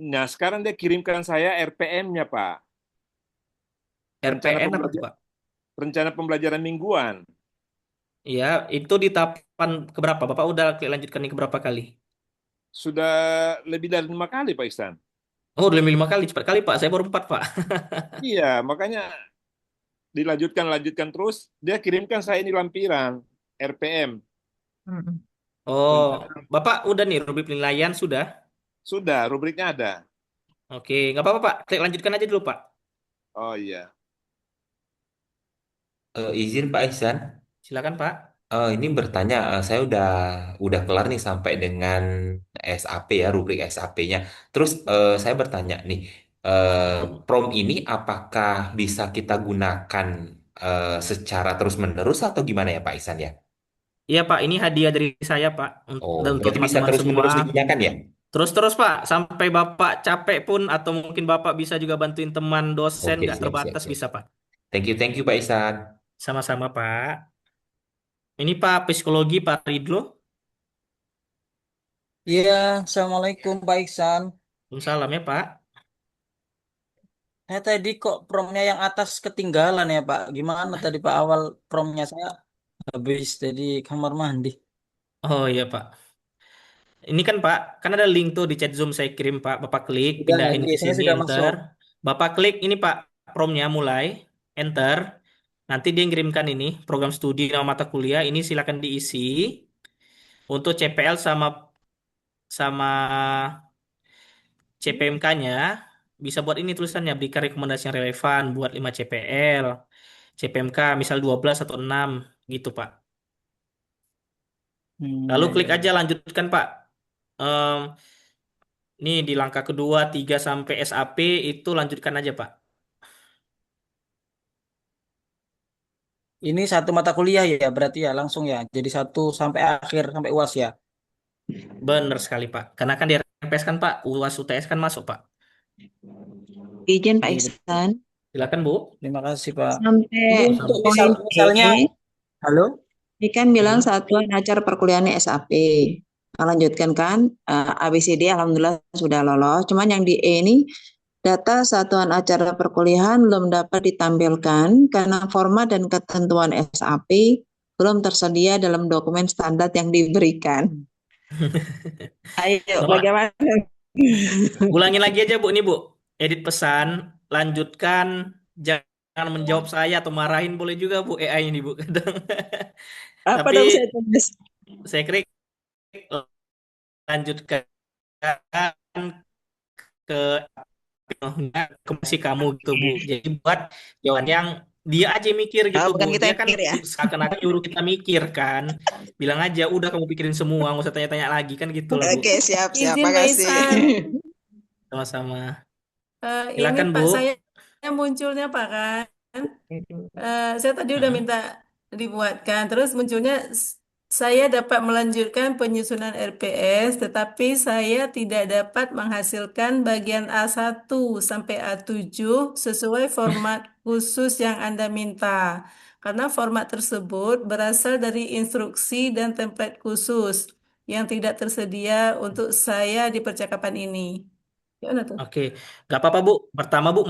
Nah, sekarang dia kirimkan saya RPM-nya, Pak. Rencana RPN apa tuh pembelajaran, Pak? rencana pembelajaran mingguan. Iya, itu di tahapan keberapa? Bapak udah lanjutkan ini keberapa kali? Sudah lebih dari 5 kali, Pak Iksan. Oh, udah 5 kali, cepat kali Pak. Saya baru 4 Pak. Iya, makanya dilanjutkan, lanjutkan terus. Dia kirimkan saya ini lampiran, RPM. Mm-mm. Oh, Rencana, Bapak udah nih rubrik penilaian sudah. sudah, rubriknya ada. Oke, nggak apa-apa Pak. Klik lanjutkan aja dulu Pak. Oh iya. Izin Pak Ihsan. Silakan Pak. Ini bertanya, saya udah kelar nih sampai dengan SAP ya, rubrik SAP-nya. Terus saya bertanya nih, prom ini apakah bisa kita gunakan secara terus-menerus atau gimana ya Pak Ihsan ya? Iya Pak, ini hadiah dari saya Pak. Oh, Dan untuk berarti bisa teman-teman semua. terus-menerus digunakan ya? Terus-terus Pak, sampai Bapak capek pun atau mungkin Bapak bisa juga bantuin teman dosen Oke, nggak siap, siap, terbatas siap. bisa Pak. Thank you Pak Ihsan. Sama-sama Pak. Ini Pak Psikologi Pak Ridlo. Iya, Assalamualaikum Pak Iksan. Salam ya Pak. Saya tadi kok promnya yang atas ketinggalan ya Pak. Gimana tadi Pak awal promnya saya habis dari kamar mandi. Oh iya Pak. Ini kan Pak, kan ada link tuh di chat Zoom saya kirim Pak. Bapak klik, Sudah, pindahin ini ke saya sini, sudah enter. masuk. Bapak klik ini Pak, promnya mulai, enter. Nanti dia ngirimkan ini, program studi nama mata kuliah. Ini silakan diisi. Untuk CPL sama sama CPMK-nya, bisa buat ini tulisannya, berikan rekomendasi yang relevan buat 5 CPL. CPMK misal 12 atau 6 gitu Pak. Lalu Ya, klik ya, aja ya. lanjutkan Pak. Em, Ini di langkah kedua 3 sampai SAP itu lanjutkan aja Pak. Ini satu mata kuliah ya berarti ya langsung ya. Jadi satu sampai akhir sampai UAS ya. Benar sekali Pak. Karena kan di RPS kan Pak, UAS UTS kan masuk Pak. Izin Pak Iya, Iksan. Silakan Bu. terima kasih Pak. Sampai Ini Sama-sama. untuk poin misalnya, E, halo? ini kan bilang Hmm. satuan acara perkuliahan SAP. Nah, lanjutkan kan, ABCD alhamdulillah sudah lolos. Cuman yang di E ini, data satuan acara perkuliahan belum dapat ditampilkan karena format dan ketentuan SAP belum tersedia dalam dokumen standar yang diberikan. Ayo, Nggak apa. bagaimana? Ulangin lagi aja Bu, ini Bu. Edit pesan, lanjutkan, jangan menjawab saya atau marahin boleh juga Bu AI ini Bu. Kadang. Apa Tapi dong saya tulis? saya klik lanjutkan ke ke masih kamu gitu Bu. Jadi buat jawaban yang dia aja mikir gitu Bu. Bukan kita Dia yang kan mikir ya. seakan-akan nyuruh kita mikir kan. Bilang aja udah kamu pikirin semua, nggak usah tanya-tanya lagi kan gitu loh Bu. Oke, siap, Izin Pak makasih. Ihsan. Sama-sama. Ini Silakan Pak, Bu. saya munculnya Pak kan. Saya tadi udah minta dibuatkan, terus munculnya saya dapat melanjutkan penyusunan RPS, tetapi saya tidak dapat menghasilkan bagian A1 sampai A7 sesuai format khusus yang Anda minta. Karena format tersebut berasal dari instruksi dan template khusus yang tidak tersedia untuk saya di percakapan ini. Gimana tuh? Oke, nggak apa-apa Bu. Pertama Bu,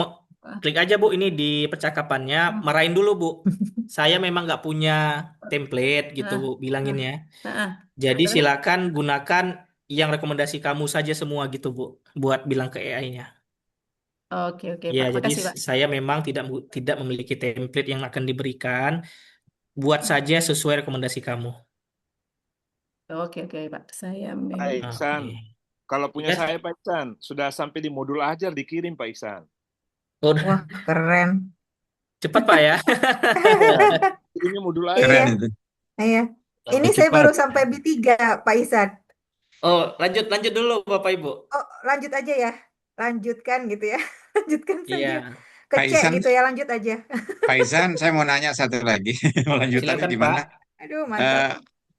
klik aja Bu ini di percakapannya, marahin dulu Bu. Saya memang nggak punya template gitu Ah, Bu, bilanginnya. ah. Jadi Terus? silakan gunakan yang rekomendasi kamu saja semua gitu Bu, buat bilang ke AI-nya. Oke, oke Ya, Pak. jadi Makasih Pak. saya memang tidak memiliki template yang akan diberikan. Buat saja sesuai rekomendasi kamu. Oke, oke Pak. Saya Pak Iksan, Oke. kalau punya Ya. saya Pak Iksan, sudah sampai di modul ajar dikirim Pak Iksan. Udah Wah, keren. cepat Pak ya. Kirimnya modul Iya, Keren ajar. itu. iya. Ini Lebih saya cepat. baru sampai B3, Pak Isan. Oh, lanjut dulu Bapak Ibu. Oh, lanjut aja ya. Lanjutkan gitu ya. Lanjutkan saja. Iya, Ke Pak C Ihsan, gitu ya, lanjut aja. Pak Ihsan, saya mau nanya satu lagi. Lanjutannya silakan di Pak. mana? Aduh, mantap. Eh,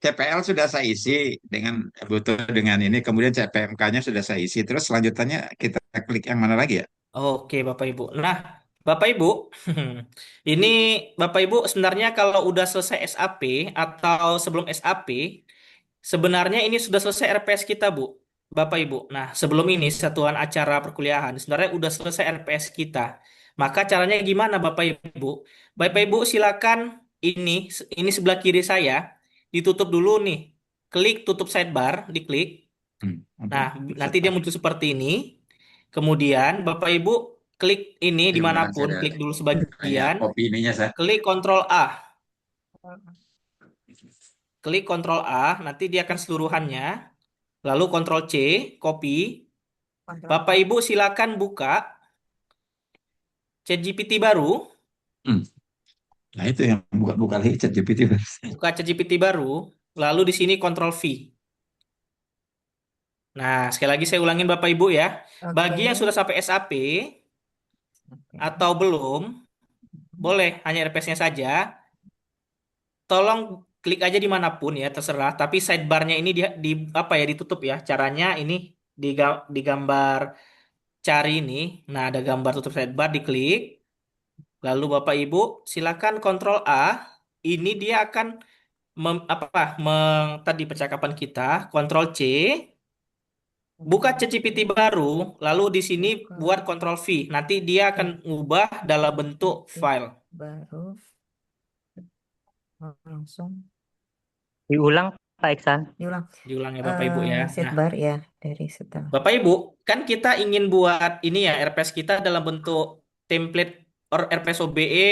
CPL sudah saya isi dengan butuh dengan ini, kemudian CPMK-nya sudah saya isi. Terus selanjutannya kita klik yang mana lagi ya? Oke, Bapak Ibu. Nah, Bapak Ibu, ini Bapak Ibu sebenarnya kalau udah selesai SAP atau sebelum SAP, sebenarnya ini sudah selesai RPS kita, Bu. Bapak Ibu. Nah, sebelum ini satuan acara perkuliahan sebenarnya udah selesai RPS kita. Maka caranya gimana, Bapak Ibu? Bapak Ibu silakan ini sebelah kiri saya ditutup dulu nih. Klik tutup sidebar, diklik. Nah, nanti dia muncul seperti ini. Kemudian Bapak Ibu klik ini Sebentar, dimanapun, saya klik dulu hanya sebagian, copy ininya saya. klik Ctrl A. Klik Ctrl A, nanti dia akan seluruhannya. Lalu Ctrl C, copy. Bapak Ibu silakan buka ChatGPT baru. Nah itu yang buka lagi ChatGPT. Buka ChatGPT baru. Lalu di sini Ctrl V. Nah, sekali lagi saya ulangin Bapak Ibu ya. Bagi yang sudah sampai SAP atau belum, boleh hanya RPS-nya saja. Tolong klik aja dimanapun ya, terserah. Tapi sidebarnya ini di apa ya ditutup ya. Caranya ini di gambar cari ini. Nah, ada gambar tutup sidebar, diklik. Lalu Bapak Ibu silakan Ctrl A. Ini dia akan tadi percakapan kita. Ctrl C. Buka ChatGPT baru, lalu di sini buat Ctrl V. Nanti dia akan ngubah dalam bentuk file. Baru langsung Diulang, Pak Iksan. diulang. Diulang ya Bapak Ibu ya. Nah, Sidebar ya dari setelah. Bapak Ibu, kan kita ingin buat ini ya RPS kita dalam bentuk template or RPS OBE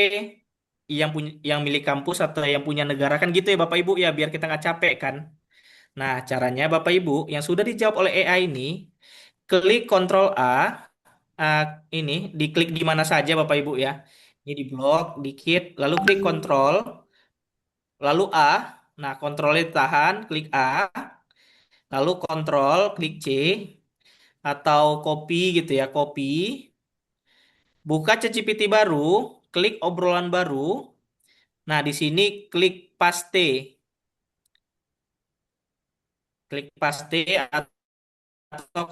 yang milik kampus atau yang punya negara kan gitu ya Bapak Ibu ya biar kita nggak capek kan. Nah, caranya Bapak Ibu yang sudah dijawab oleh AI ini klik Ctrl A, ah, ini diklik di mana saja Bapak Ibu ya. Ini di blok dikit, lalu klik Ctrl, lalu A. Nah, kontrolnya ditahan, klik A, lalu Ctrl, klik C, atau copy gitu ya, copy. Buka ChatGPT baru, klik obrolan baru. Nah, di sini klik paste. Klik paste atau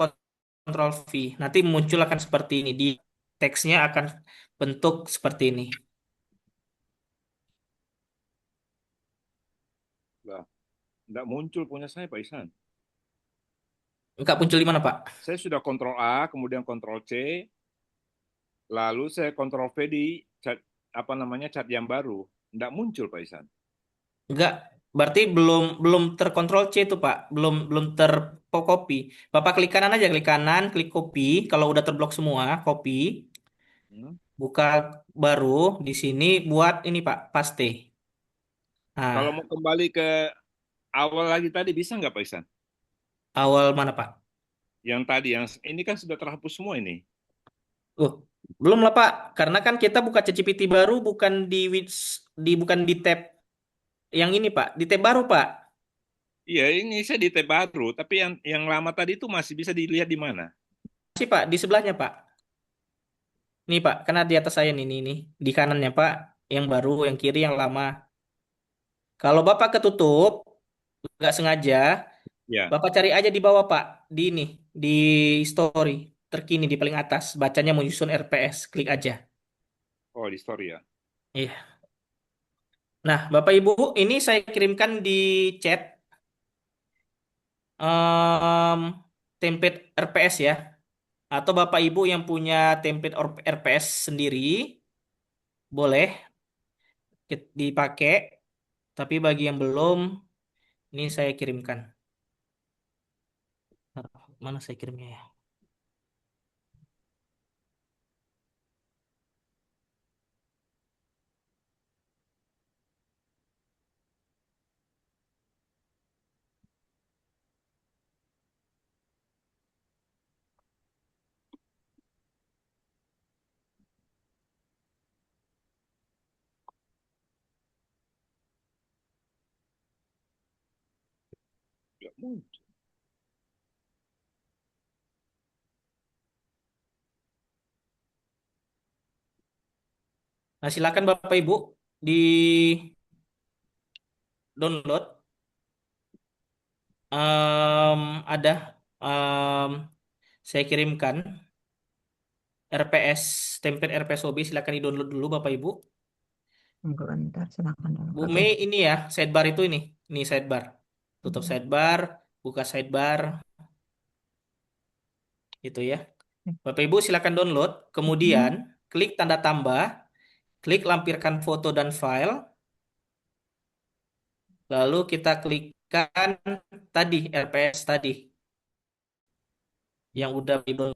Ctrl V. Nanti muncul akan seperti ini. Di teksnya akan bentuk seperti ini. Lah, nggak muncul punya saya Pak Iksan. Enggak muncul di mana, Pak? Saya sudah Ctrl A, kemudian Ctrl C, lalu saya Ctrl V di chat chat yang baru. Nggak muncul Pak Iksan. Enggak, berarti belum terkontrol C itu, Pak. Belum tercopy. Bapak klik kanan aja, klik kanan, klik copy. Kalau udah terblok semua, copy. Buka baru di sini buat ini, Pak, paste. Kalau Nah, mau kembali ke awal lagi tadi bisa nggak Pak Iksan? awal mana, Pak? Yang tadi, yang ini kan sudah terhapus semua ini. Belum lah, Pak. Karena kan kita buka ChatGPT baru bukan bukan di tab yang ini, Pak. Di tab baru, Pak. Iya, ini saya di tab baru, tapi yang lama tadi itu masih bisa dilihat di mana? Masih, Pak, di sebelahnya, Pak. Nih, Pak, karena di atas saya nih. Di kanannya, Pak. Yang baru, yang kiri, yang lama. Kalau Bapak ketutup, nggak sengaja, Ya. Bapak cari aja di bawah, Pak. Di ini, di story. Terkini di paling atas. Bacanya menyusun RPS. Klik aja. Oh, di story ya. Iya. Nah, Bapak Ibu, ini saya kirimkan di chat template RPS ya. Atau Bapak Ibu yang punya template RPS sendiri, boleh dipakai. Tapi bagi yang belum, ini saya kirimkan. Mana saya kirimnya ya? Nggak muncul. Nah, silakan Bapak Ibu di download. Ada em, saya kirimkan RPS template RPS OB, silakan di download dulu Bapak Ibu. Bentar, silakan dulu. Bu Oke. Mei ini ya sidebar itu ini sidebar. Tutup sidebar, buka sidebar, itu ya. Bapak Ibu silakan download, kemudian klik tanda tambah, klik lampirkan foto dan file, lalu kita klikkan tadi RPS tadi yang udah di download.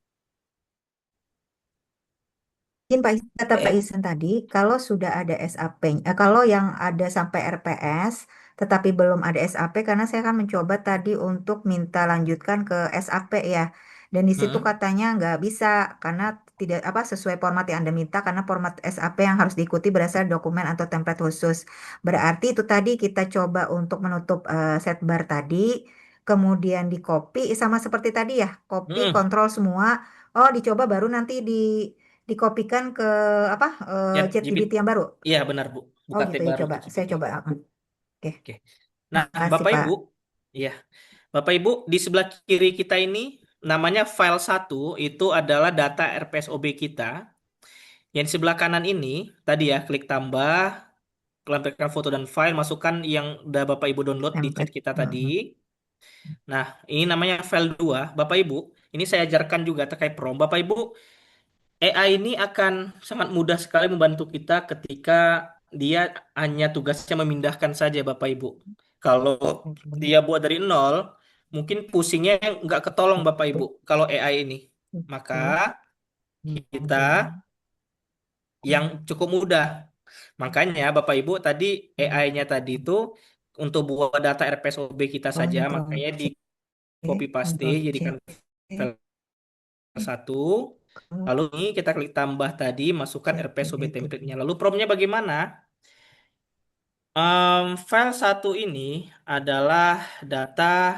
Mungkin kata Pak Isan tadi, kalau sudah ada SAP, kalau yang ada sampai RPS, tetapi belum ada SAP, karena saya akan mencoba tadi untuk minta lanjutkan ke SAP ya. Dan di situ katanya nggak bisa karena tidak apa sesuai format yang Anda minta karena format SAP yang harus diikuti berasal dokumen atau template khusus. Berarti itu tadi kita coba untuk menutup setbar tadi, kemudian di copy sama seperti tadi ya, copy kontrol semua. Oh, dicoba baru nanti dikopikan ke apa chat GPT yang baru. Iya benar Bu, Oh buka gitu tab ya, baru coba chat saya GPT. coba. Oke. Oke. Nah, Makasih Bapak Pak. Ibu, ya. Bapak Ibu di sebelah kiri kita ini namanya file 1 itu adalah data RPSOB kita. Yang di sebelah kanan ini tadi ya klik tambah, lampirkan foto dan file, masukkan yang udah Bapak Ibu download di chat Template. kita tadi. Nah, ini namanya file 2. Bapak Ibu, ini saya ajarkan juga terkait prompt. Bapak Ibu, AI ini akan sangat mudah sekali membantu kita ketika dia hanya tugasnya memindahkan saja Bapak Ibu. Kalau dia buat dari nol, mungkin pusingnya nggak ketolong Bapak Ibu kalau AI ini. Maka kita yang cukup mudah. Makanya Bapak Ibu tadi AI-nya tadi itu untuk buat data RPSOB kita saja, makanya di copy paste jadikan file 1. Lalu ini kita klik tambah tadi, masukkan RPSOB template-nya. Lalu prompt-nya bagaimana? File 1 ini adalah data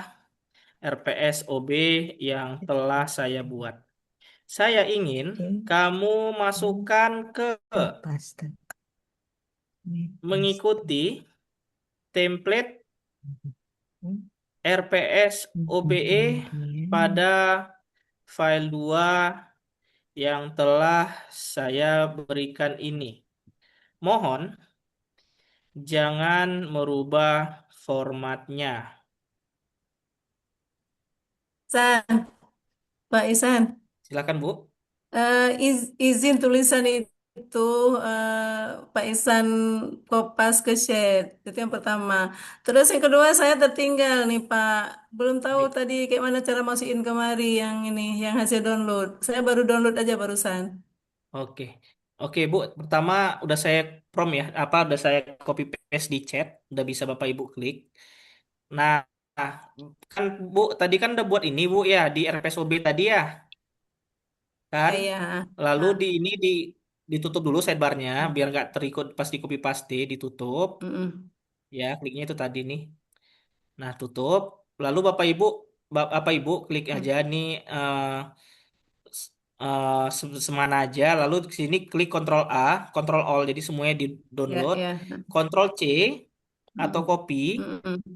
RPSOB yang telah saya buat. Saya ingin kamu masukkan ke mengikuti template RPS OBE pada file 2 yang telah saya berikan ini. Mohon jangan merubah formatnya. Pak Isan, Silakan Bu. izin tulisan itu Pak Isan kopas ke share. Itu yang pertama. Terus yang kedua saya tertinggal nih Pak. Belum tahu tadi kayak mana cara masukin kemari yang ini, yang hasil download. Saya baru download aja barusan. Oke. Oke, Bu. Pertama udah saya prompt ya, udah saya copy paste di chat, udah bisa Bapak Ibu klik. Nah, kan Bu tadi kan udah buat ini Bu ya di RPSOB tadi ya. Kan? Iya. Lalu ditutup dulu sidebarnya biar nggak terikut pas di copy paste, ditutup. Ya, kliknya itu tadi nih. Nah, tutup. Lalu Bapak Ibu klik aja nih semana aja. Lalu di sini klik Ctrl A, Ctrl All. Jadi semuanya di download. Ya. Ctrl C atau copy.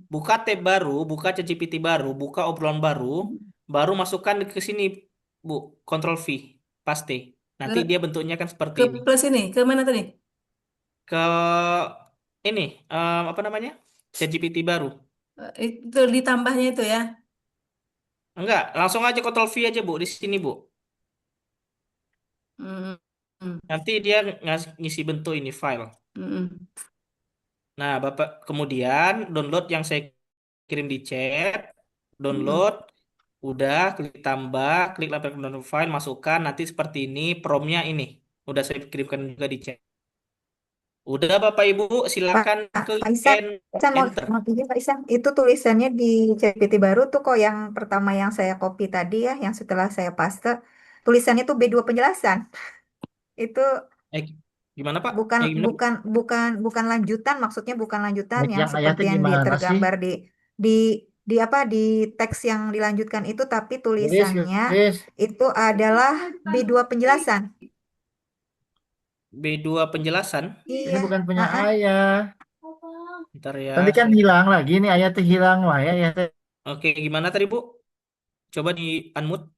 Buka tab baru, buka ChatGPT baru, buka obrolan baru, baru masukkan ke sini, Bu. Ctrl V, paste. Nanti dia bentuknya kan seperti Ke ini. plus ini, ke mana tadi? Ke ini, apa namanya? ChatGPT baru. Itu ditambahnya itu ya. Enggak, langsung aja Ctrl V aja, Bu, di sini, Bu. Nanti dia ngisi bentuk ini file. Nah, Bapak kemudian download yang saya kirim di chat, Mm-mm. download, udah klik tambah, klik laptop download file, masukkan, nanti seperti ini, promnya ini. Udah saya kirimkan juga di chat. Udah Bapak Ibu, Pak, silakan klik Pak Isan, Isan mau, enter. mau izin Pak Isan, itu tulisannya di ChatGPT baru tuh kok yang pertama yang saya copy tadi ya, yang setelah saya paste, tulisannya tuh B2 penjelasan. Itu Eh, gimana Pak? bukan Gimana Bu? bukan bukan bukan lanjutan, maksudnya bukan lanjutan yang Yang seperti ayatnya yang dia gimana sih? tergambar di di apa di teks yang dilanjutkan itu, tapi Wis, tulisannya wis. itu adalah B2 penjelasan. B2 penjelasan. Ini Iya, bukan punya heeh. ayah. Ntar ya, Tadi kan saya... hilang lagi nih ayatnya hilang wah ya. Oke, gimana tadi Bu? Coba di unmute.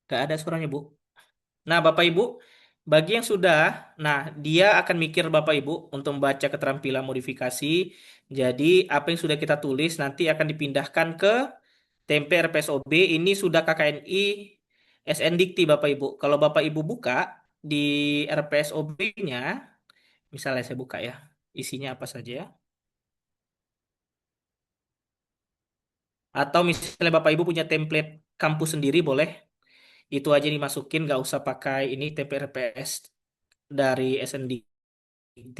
Gak ada suaranya Bu. Nah, Bapak Ibu, bagi yang sudah, nah dia akan mikir Bapak Ibu untuk membaca keterampilan modifikasi. Jadi, apa yang sudah kita tulis nanti akan dipindahkan ke Tempe RPSOB. Ini sudah KKNI SN Dikti Bapak Ibu. Kalau Bapak Ibu buka di RPSOB-nya, misalnya saya buka ya, isinya apa saja. Atau misalnya Bapak Ibu punya template kampus sendiri boleh. Itu aja dimasukin, nggak usah pakai ini TPRPS dari SNDT.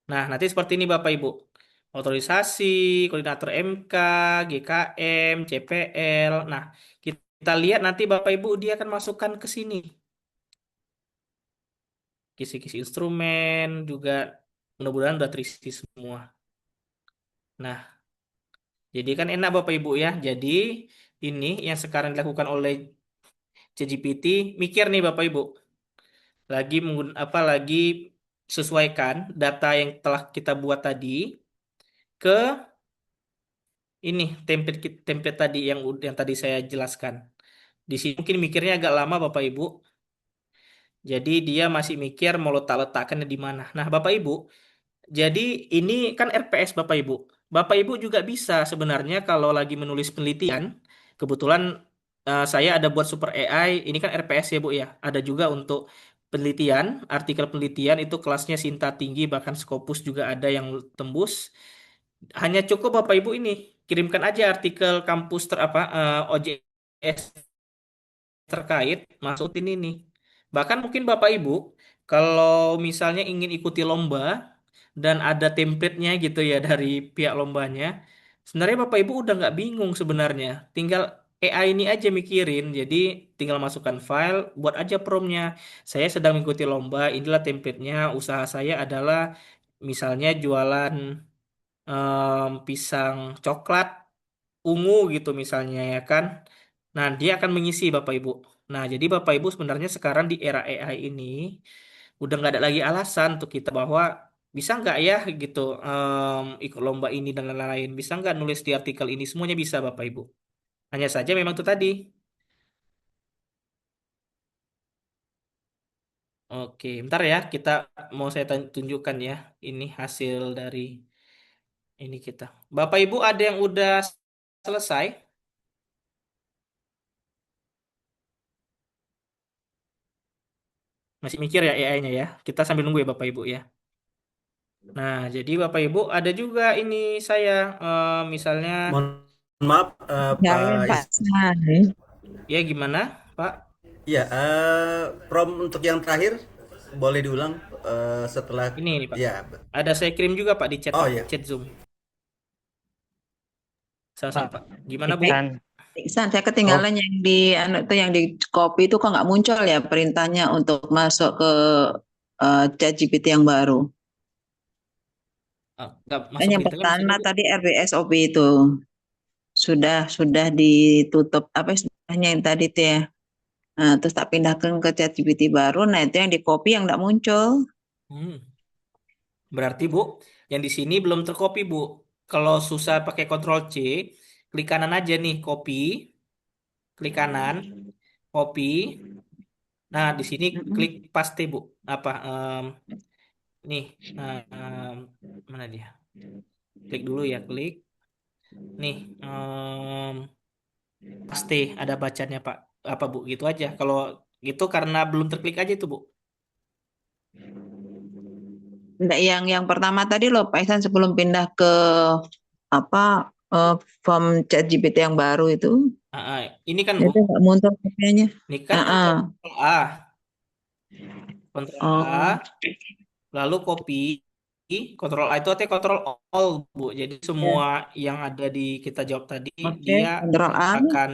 Nah, nanti seperti ini Bapak Ibu. Otorisasi, koordinator MK, GKM, CPL. Nah, kita lihat nanti Bapak Ibu dia akan masukkan ke sini. Kisi-kisi instrumen juga mudah-mudahan udah terisi semua. Nah, jadi kan enak Bapak Ibu ya. Jadi ini yang sekarang dilakukan oleh ChatGPT, mikir nih Bapak Ibu. Lagi sesuaikan data yang telah kita buat tadi ke ini template tadi yang tadi saya jelaskan. Di sini mungkin mikirnya agak lama Bapak Ibu. Jadi dia masih mikir mau letakkannya di mana. Nah, Bapak Ibu, jadi ini kan RPS Bapak Ibu. Bapak Ibu juga bisa sebenarnya kalau lagi menulis penelitian, kebetulan saya ada buat Super AI, ini kan RPS ya Bu ya. Ada juga untuk penelitian, artikel penelitian itu kelasnya Sinta tinggi, bahkan Scopus juga ada yang tembus. Hanya cukup Bapak Ibu ini kirimkan aja artikel kampus OJS terkait, masukin ini. Bahkan mungkin Bapak Ibu, kalau misalnya ingin ikuti lomba dan ada template-nya gitu ya dari pihak lombanya, sebenarnya Bapak Ibu udah nggak bingung sebenarnya. Tinggal AI ini aja mikirin, jadi tinggal masukkan file, buat aja promnya. Saya sedang mengikuti lomba, inilah template-nya. Usaha saya adalah misalnya jualan pisang coklat ungu gitu misalnya ya kan. Nah, dia akan mengisi Bapak Ibu. Nah, jadi Bapak Ibu sebenarnya sekarang di era AI ini udah nggak ada lagi alasan untuk kita bahwa bisa nggak ya gitu ikut lomba ini dan lain-lain. Bisa nggak nulis di artikel ini semuanya bisa Bapak Ibu. Hanya saja memang itu tadi. Oke, bentar ya kita mau saya tunjukkan ya ini hasil dari ini kita. Bapak Ibu ada yang udah selesai? Masih mikir ya AI-nya ya. Kita sambil nunggu ya Bapak Ibu ya. Nah, jadi Bapak Ibu ada juga ini saya misalnya Mohon maaf, Jangan Pak Pak Is. San. ya gimana, Pak? Ya, prom untuk yang terakhir boleh diulang setelah Ini nih, Pak. ya. Ada saya kirim juga Pak di chat Oh Pak, ya. chat Zoom. Sama-sama Pak Pak. Gimana Bu? Iksan, Iksan, saya Oh, ketinggalan yang di itu yang di copy itu kok nggak muncul ya perintahnya untuk masuk ke ChatGPT yang baru. Nggak Dan masuk yang beritanya maksudnya pertama Bu? tadi RBSOB itu sudah ditutup apa istilahnya yang tadi itu ya. Nah, terus tak pindahkan ke ChatGPT baru, nah itu yang di copy yang nggak muncul. Hmm. Berarti Bu, yang di sini belum tercopy Bu. Kalau susah pakai Ctrl C, klik kanan aja nih, copy, klik kanan, copy. Nah, di sini klik paste Bu. Apa? Nih, mana dia? Klik dulu ya, klik. Nih, paste, ada bacanya Pak. Apa Bu? Gitu aja. Kalau gitu karena belum terklik aja itu Bu. Enggak, yang pertama tadi loh Pak Ihsan sebelum pindah ke apa form ChatGPT yang baru itu Ini kan Bu, itu nggak muncul KPI-nya. ini kan Ctrl A, Ctrl A, Oh, lalu copy, Ctrl A itu artinya Ctrl All Bu. Jadi ya. semua yang ada di kita jawab tadi Oke, dia Ctrl A, akan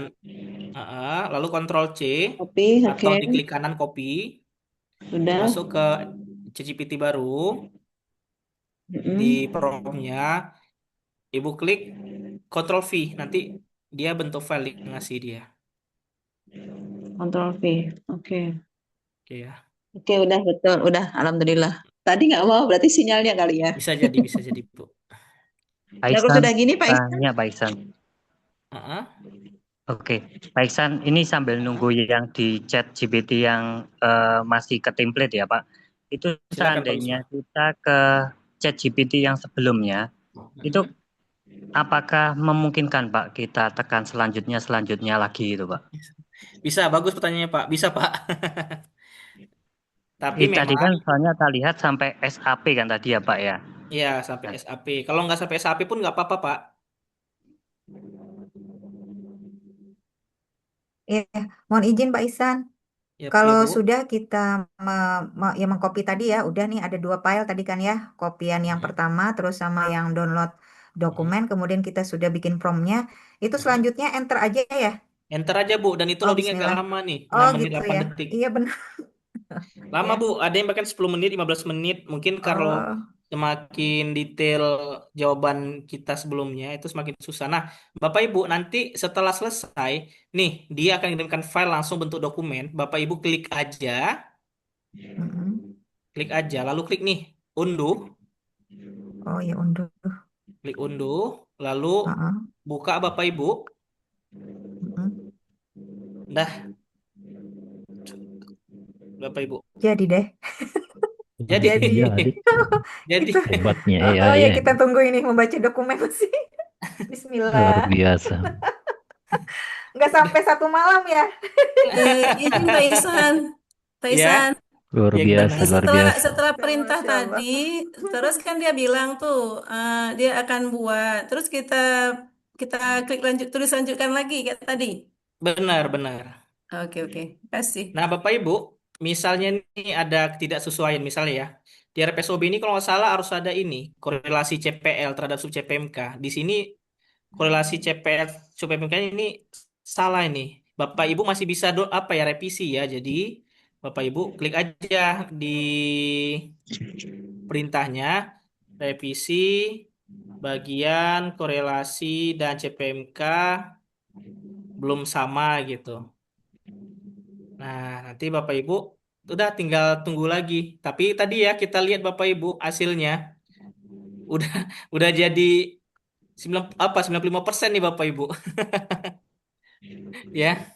lalu Ctrl C copy, atau oke, di klik kanan copy, sudah. masuk ke ChatGPT baru di promptnya, Ibu klik Ctrl V, nanti dia bentuk file yang ngasih dia. Ctrl V, oke. Oke ya. Oke, udah betul, udah, alhamdulillah. Tadi nggak mau, berarti sinyalnya kali ya. Bisa jadi Bu. Pak Nah, kalau Iksan, sudah gini Pak Ihsan, tanya Pak Iksan. Heeh. Oke, Pak Iksan, ini sambil nunggu yang di chat GPT yang masih ke template ya Pak. Itu Silakan Pak seandainya Wisma. kita ke chat GPT yang sebelumnya, itu apakah memungkinkan Pak kita tekan selanjutnya lagi gitu Pak? Bisa, bagus pertanyaannya Pak. Bisa Pak. Tapi Tadi kan memang soalnya kita lihat sampai SAP kan tadi ya Pak ya. ya sampai SAP. Kalau nggak sampai SAP pun nggak apa-apa Pak. Ya, mohon izin Pak Ihsan. Ya, Kalau Bu. sudah kita ya mengcopy tadi ya, udah nih ada 2 file tadi kan ya, kopian yang pertama terus sama yang download dokumen, kemudian kita sudah bikin promnya, itu selanjutnya enter aja ya. Enter aja Bu, dan itu Oh loadingnya agak Bismillah. lama nih, Oh 6 menit gitu 8 ya. detik. Iya benar. Lama Ya. Bu, ada yang bahkan 10 menit, 15 menit. Mungkin kalau Oh, semakin detail jawaban kita sebelumnya itu semakin susah. Nah, Bapak Ibu nanti setelah selesai, nih dia akan kirimkan file langsung bentuk dokumen. Bapak Ibu klik aja, lalu klik nih unduh, oh ya unduh. klik unduh, lalu buka Bapak Ibu. Dah, Bapak Ibu. Jadi deh. Jadi. Jadi. Hebatnya Oh AI ya ya. kita tunggu ini membaca dokumen masih. Luar Bismillah. biasa. Nggak sampai 1 malam ya. Izin Pak Ihsan. Pak Ya. Ihsan. Luar Ya, biasa, gimana? luar biasa. Setelah perintah Masya Allah. tadi, terus kan dia bilang tuh dia akan buat. Terus kita klik tulis lanjutkan lagi kayak tadi. Benar, benar. Oke. Kasih. Nah, Bapak Ibu, misalnya ini ada ketidaksesuaian, misalnya ya. Di RPSOB ini kalau nggak salah harus ada ini, korelasi CPL terhadap sub CPMK. Di sini korelasi CPL sub CPMK ini salah ini. Bapak Ibu masih bisa revisi ya. Jadi Bapak Ibu klik aja di perintahnya, revisi bagian korelasi dan CPMK belum sama gitu. Nah, nanti Bapak Ibu udah tinggal tunggu lagi. Tapi tadi ya kita lihat Bapak Ibu hasilnya udah jadi 95% nih Bapak Ibu. Ya.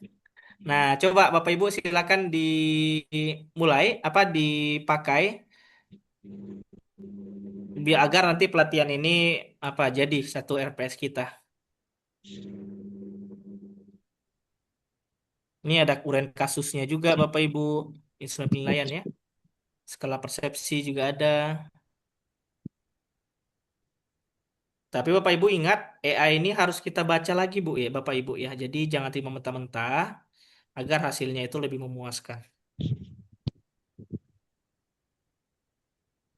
Nah, coba Bapak Ibu silakan dimulai dipakai biar agar nanti pelatihan ini jadi satu RPS kita. Ini ada uraian kasusnya juga Bapak Ibu, instrumen penilaian ya. Skala persepsi juga ada. Tapi Bapak Ibu ingat, AI ini harus kita baca lagi Bu ya, Bapak Ibu ya. Jadi jangan terima mentah-mentah agar hasilnya itu lebih memuaskan.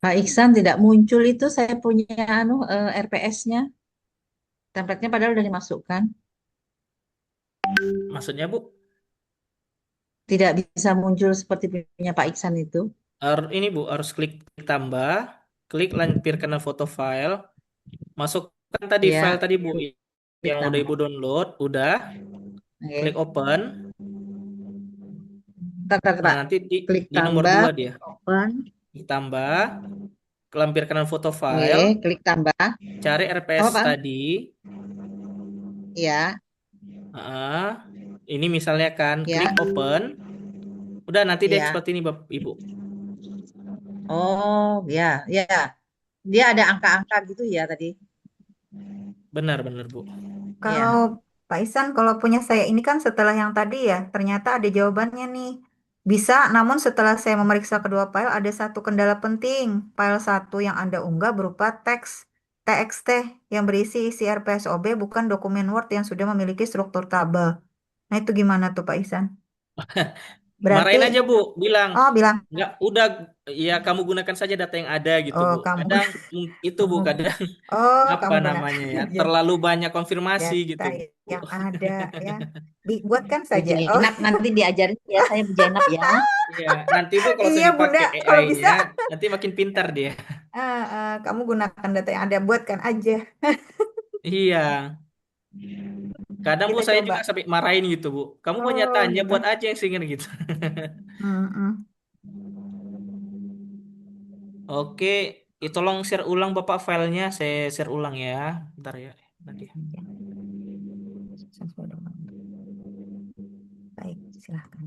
Pak Iksan tidak muncul itu saya punya RPS-nya. Template-nya padahal udah dimasukkan. Maksudnya Bu? Tidak bisa muncul seperti punya Pak Iksan itu. Ini Bu, harus klik tambah, klik lampirkan foto file, masukkan tadi Ya, file tadi Bu, klik yang udah tambah. Ibu download, udah, Oke. klik open. Bentar, Nah, nanti klik di nomor tambah, 2 dia. open. Ditambah, lampirkan foto Oke, file, klik tambah. cari RPS Apa? tadi. Ya, Ini misalnya kan, ya, klik open. Udah nanti dia ya. seperti ini Bapak Ibu. Oh, ya. Dia ada angka-angka gitu ya tadi. Benar Bu. Kalau Pak Isan, kalau punya saya ini kan setelah yang tadi ya, ternyata ada jawabannya nih. Bisa, namun setelah saya memeriksa kedua file, ada satu kendala penting. File satu yang Anda unggah berupa teks TXT yang berisi isi RPSOB, bukan dokumen Word yang sudah memiliki struktur tabel. Nah, itu gimana tuh Pak Isan? Berarti, Marahin aja Bu, bilang oh bilang, nggak udah ya kamu gunakan saja data yang ada gitu oh Bu. kamu, Kadang itu Bu, kamu, kadang oh apa kamu namanya ya, gunakan terlalu banyak konfirmasi data gitu Bu. yang ada ya. Buatkan Bu saja. Oh, Jenap nanti diajarin ya, saya Bu Jenap ya. Iya, nanti Bu kalau iya sudah Bunda, dipakai kalau bisa, AI-nya, nanti makin pintar dia. kamu gunakan data yang ada, buatkan aja. Iya, kadang Bu Kita saya coba. juga sampai marahin gitu Bu. Kamu punya Oh tanya gitu. buat aja yang singkat gitu. Mm-mm. Oke, tolong share ulang Bapak filenya, saya share ulang ya. Bentar ya. Nanti. Baik, silahkan.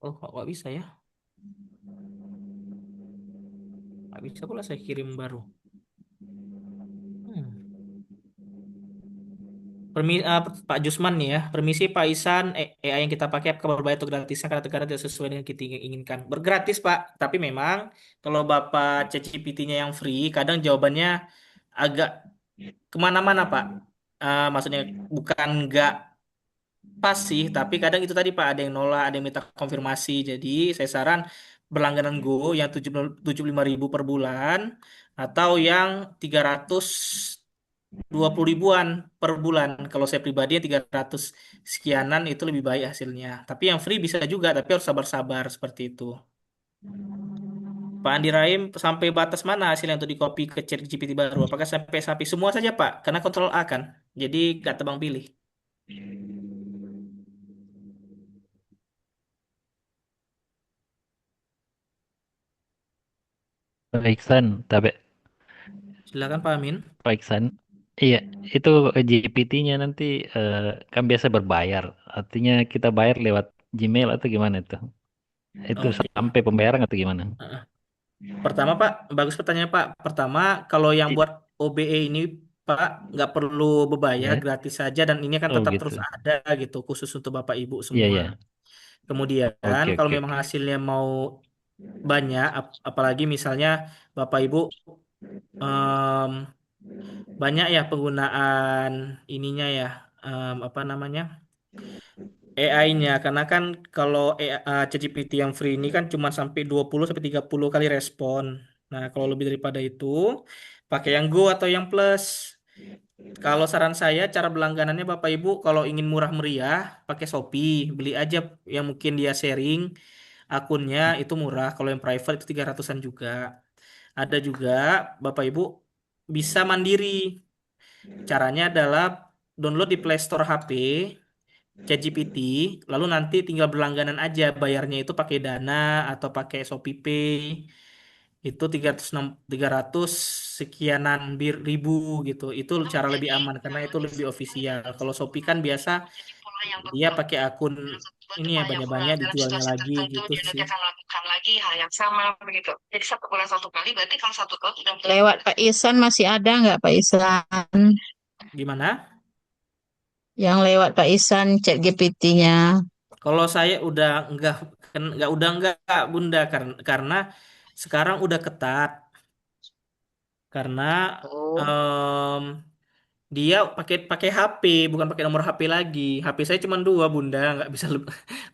Oh, kok nggak bisa ya? Nggak bisa pula saya kirim baru. Hmm. Pak Jusman nih ya, permisi Pak Isan, AI yang kita pakai kabar baik atau gratisnya karena terkadang tidak sesuai dengan kita inginkan. Bergratis Pak, tapi memang kalau Bapak ChatGPT-nya yang free, kadang jawabannya agak kemana-mana Pak. Maksudnya bukan nggak pas sih, tapi kadang itu tadi Pak ada yang nolak, ada yang minta konfirmasi. Jadi saya saran berlangganan Go yang 75.000 per bulan atau yang 320 ribuan per bulan. Kalau saya pribadi yang 300 sekianan itu lebih baik hasilnya. Tapi yang free bisa juga, tapi harus sabar-sabar seperti itu. Pak Andi Rahim, sampai batas mana hasilnya untuk di copy ke chat GPT baru? Apakah sampai semua saja Pak? Karena kontrol A kan, jadi nggak tebang pilih. Pak Iksan, tapi Silakan Pak Amin. Pak Iksan, iya itu GPT-nya nanti kan biasa berbayar, artinya kita bayar lewat Gmail atau gimana itu? Itu Oke. sampai pembayaran atau gimana? Pertama Pak, bagus pertanyaan Pak. Pertama, kalau yang buat OBE ini Pak nggak perlu berbayar, Ya, gratis saja dan ini akan oh tetap gitu. terus ada gitu, khusus untuk Bapak Ibu Iya semua. ya. Kemudian Oke kalau oke memang oke. hasilnya mau banyak, apalagi misalnya Bapak Ibu em, banyak ya penggunaan ininya ya, apa namanya? AI-nya karena kan kalau ChatGPT yang free ini kan cuma sampai 20 sampai 30 kali respon. Nah, kalau lebih daripada itu pakai yang Go atau yang Plus. Kalau saran saya cara berlangganannya Bapak Ibu kalau ingin murah meriah pakai Shopee, beli aja yang mungkin dia sharing akunnya itu murah. Kalau yang private itu 300-an juga. Ada juga Bapak Ibu bisa mandiri. Caranya adalah download di Play Store HP ChatGPT, lalu nanti tinggal berlangganan aja bayarnya itu pakai Dana atau pakai ShopeePay. Itu 300 sekianan ribu gitu. Itu cara lebih aman karena itu lebih ofisial. Kalau Shopee kan biasa dia pakai akun ini ya banyak-banyak dijualnya lagi gitu sih. Lewat Pak Isan masih ada nggak Pak Isan? Gimana? Yang lewat Pak Isan chat GPT-nya. Kalau saya udah enggak Bunda karena sekarang udah ketat karena Oh. em, dia pakai pakai HP, bukan pakai nomor HP lagi. HP saya cuma dua, Bunda, nggak bisa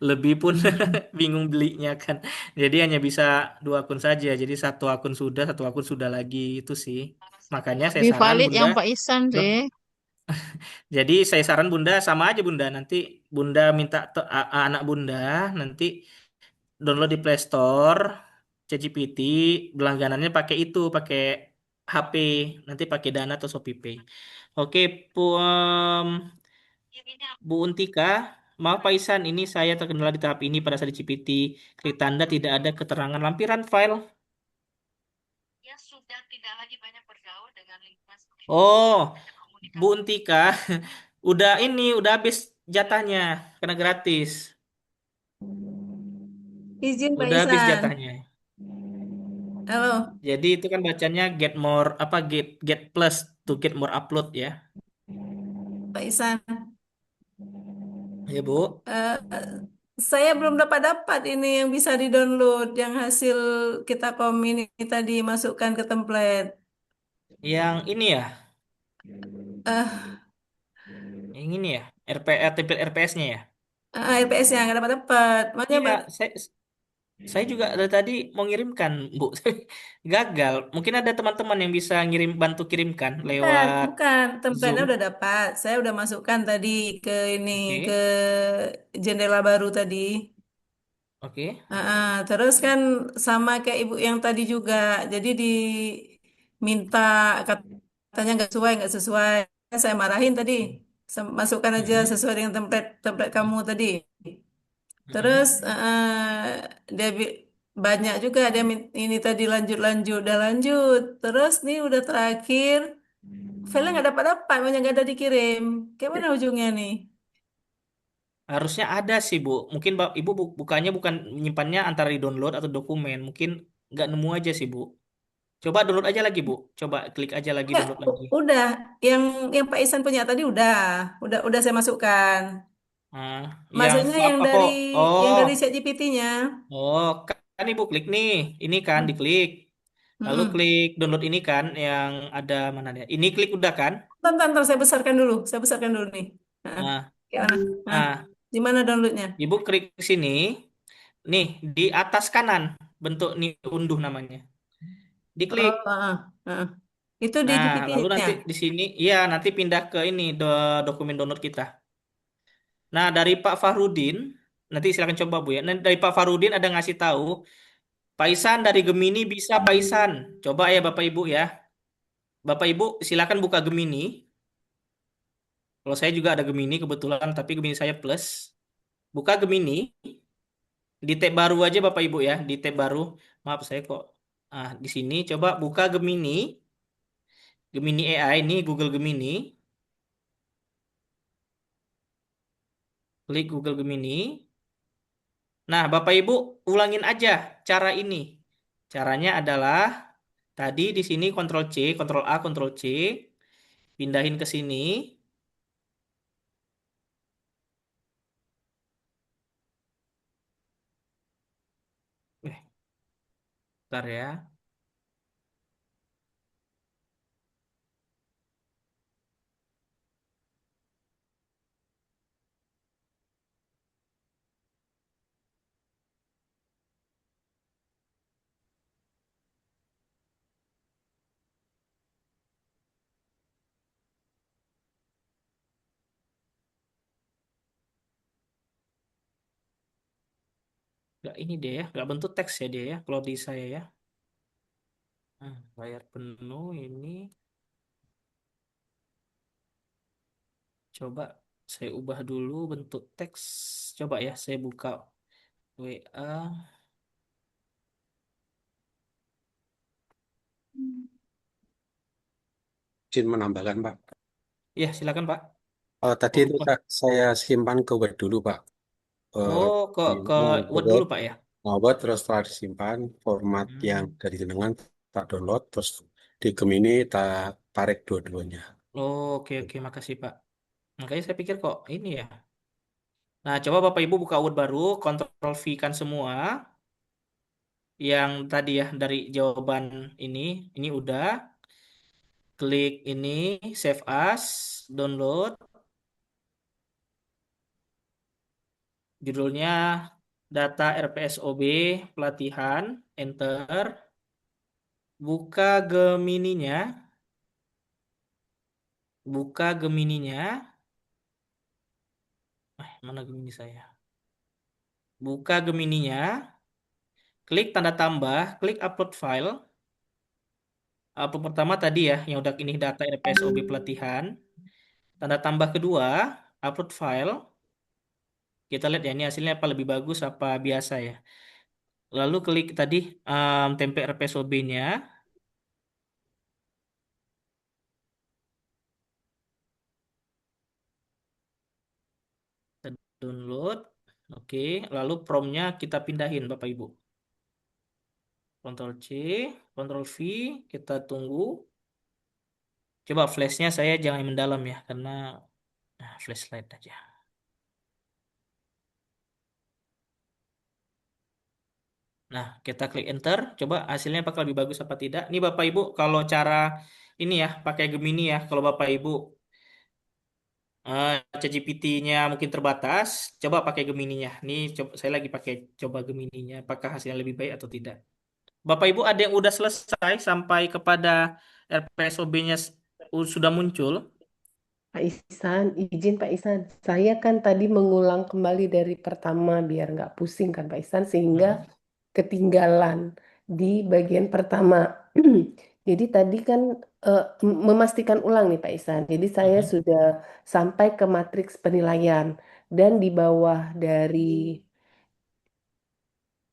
lebih pun bingung belinya kan. Jadi hanya bisa dua akun saja. Jadi satu akun sudah lagi itu sih. Makanya saya Lebih saran valid Bunda. yang Pak Isan Loh, sih. jadi saya saran Bunda sama aja Bunda. Nanti Bunda minta anak Bunda nanti download di Play Store, ChatGPT, berlangganannya pakai itu, pakai HP, nanti pakai Dana atau ShopeePay. Oke, Bu Untika, maaf Pak Isan, ini saya terkendala di tahap ini pada saat di GPT. Klik tanda tidak ada keterangan lampiran file. Oh, Bu Untika, udah habis jatahnya karena gratis. Izin Pak Udah habis Isan. jatahnya. Halo, Jadi itu kan bacanya get more apa get plus to get more upload ya. Pak Isan. Ya, Bu. Eh, saya belum dapat ini yang bisa di-download, yang hasil kita ini tadi masukkan ke template. Yang ini ya, Eh, yang ini ya, template RPS-nya ya. LPS-nya nggak dapat. Makanya Iya, saya juga dari tadi mau ngirimkan, Bu. Gagal. Mungkin ada teman-teman yang bisa bantu kirimkan bukan, lewat bukan. Template-nya Zoom. udah dapat. Saya udah masukkan tadi ke ke Oke, jendela baru tadi. oke. Terus kan sama kayak ibu yang tadi juga. Jadi diminta katanya nggak sesuai. Saya marahin tadi. Masukkan aja Mm-mm, sesuai dengan template template kamu tadi. Terus mm-mm. dia banyak juga dia ini tadi lanjut udah lanjut. Terus nih udah terakhir. Filenya nggak dapat banyak nggak ada dikirim. Gimana ujungnya nih? Harusnya ada sih, Bu. Mungkin Ibu bukannya bukan menyimpannya antara di download atau dokumen. Mungkin nggak nemu aja sih, Bu. Coba download aja lagi, Bu. Coba klik aja lagi Enggak, download lagi. udah yang Pak Isan punya tadi udah saya masukkan. Ah, yang Maksudnya apa kok? yang Oh, dari ChatGPT-nya. oh, kan Ibu klik nih. Ini kan diklik. Lalu Mm-mm. klik download ini kan yang ada mana dia? Ini klik udah kan? Bentar, saya besarkan dulu. Saya besarkan dulu nih. Heeh. Nah, Kayak mana? Hah? nah, Di mana downloadnya? Ibu klik sini. Nih, di atas kanan bentuk nih unduh namanya. Oh, Diklik. heeh. Itu di Nah, lalu GPT-nya. nanti di sini, iya nanti pindah ke ini dokumen download kita. Nah, dari Pak Fahrudin, nanti silakan coba Bu ya. Nah, dari Pak Fahrudin ada ngasih tahu, Paisan dari Gemini bisa Paisan. Coba ya Bapak Ibu ya. Bapak Ibu silakan buka Gemini. Kalau saya juga ada Gemini kebetulan, tapi Gemini saya plus. Buka Gemini, di tab baru aja Bapak Ibu ya, di tab baru. Maaf saya kok. Di sini coba buka Gemini, Gemini AI ini Google Gemini. Klik Google Gemini. Nah, Bapak Ibu ulangin aja cara ini. Caranya adalah tadi di sini Ctrl C, Ctrl A, Ctrl C, pindahin ke sini. Bentar ya. Nggak ini deh ya, nggak bentuk teks ya dia ya, kalau di saya ya. Layar penuh ini. Coba saya ubah dulu bentuk teks. Coba ya, saya buka WA. Izin menambahkan, Pak. Ya, silakan Pak. Tadi itu saya simpan ke Word dulu, Pak. Oh, ke Ke Word dulu Word, Pak ya. Word, terus setelah disimpan, format yang Hmm. dari jenengan tak download, terus di Gemini tak tarik dua-duanya. Oh, oke, makasih Pak. Makanya saya pikir kok ini ya. Nah, coba Bapak Ibu buka Word baru, Ctrl V kan semua. Yang tadi ya dari jawaban ini udah. Klik ini, Save As, download. Judulnya data RPSOB pelatihan, enter. Buka Gemininya, buka Gemininya. Mana Gemini saya? Buka Gemininya, klik tanda tambah, klik upload file. Upload pertama tadi ya, yang udah ini data RPSOB pelatihan. Tanda tambah kedua, upload file. Kita lihat ya, ini hasilnya apa lebih bagus apa biasa ya. Lalu klik tadi template RPSOB-nya. Oke, lalu promnya kita pindahin Bapak Ibu. Ctrl C, Ctrl V, kita tunggu. Coba flashnya saya jangan mendalam ya, karena flashlight aja. Nah, kita klik enter, coba hasilnya apakah lebih bagus apa tidak. Ini Bapak Ibu, kalau cara ini ya, pakai Gemini ya, kalau Bapak Ibu ChatGPT-nya mungkin terbatas, coba pakai Gemini-nya. Ini coba, saya lagi pakai coba Gemini-nya, apakah hasilnya lebih baik atau tidak. Bapak Ibu ada yang udah selesai sampai kepada RPSOB-nya sudah muncul. Pak Ihsan, izin Pak Ihsan. Saya kan tadi mengulang kembali dari pertama biar nggak pusing kan Pak Ihsan, sehingga ketinggalan di bagian pertama. Jadi tadi kan memastikan ulang nih Pak Ihsan. Jadi saya sudah sampai ke matriks penilaian dan di bawah dari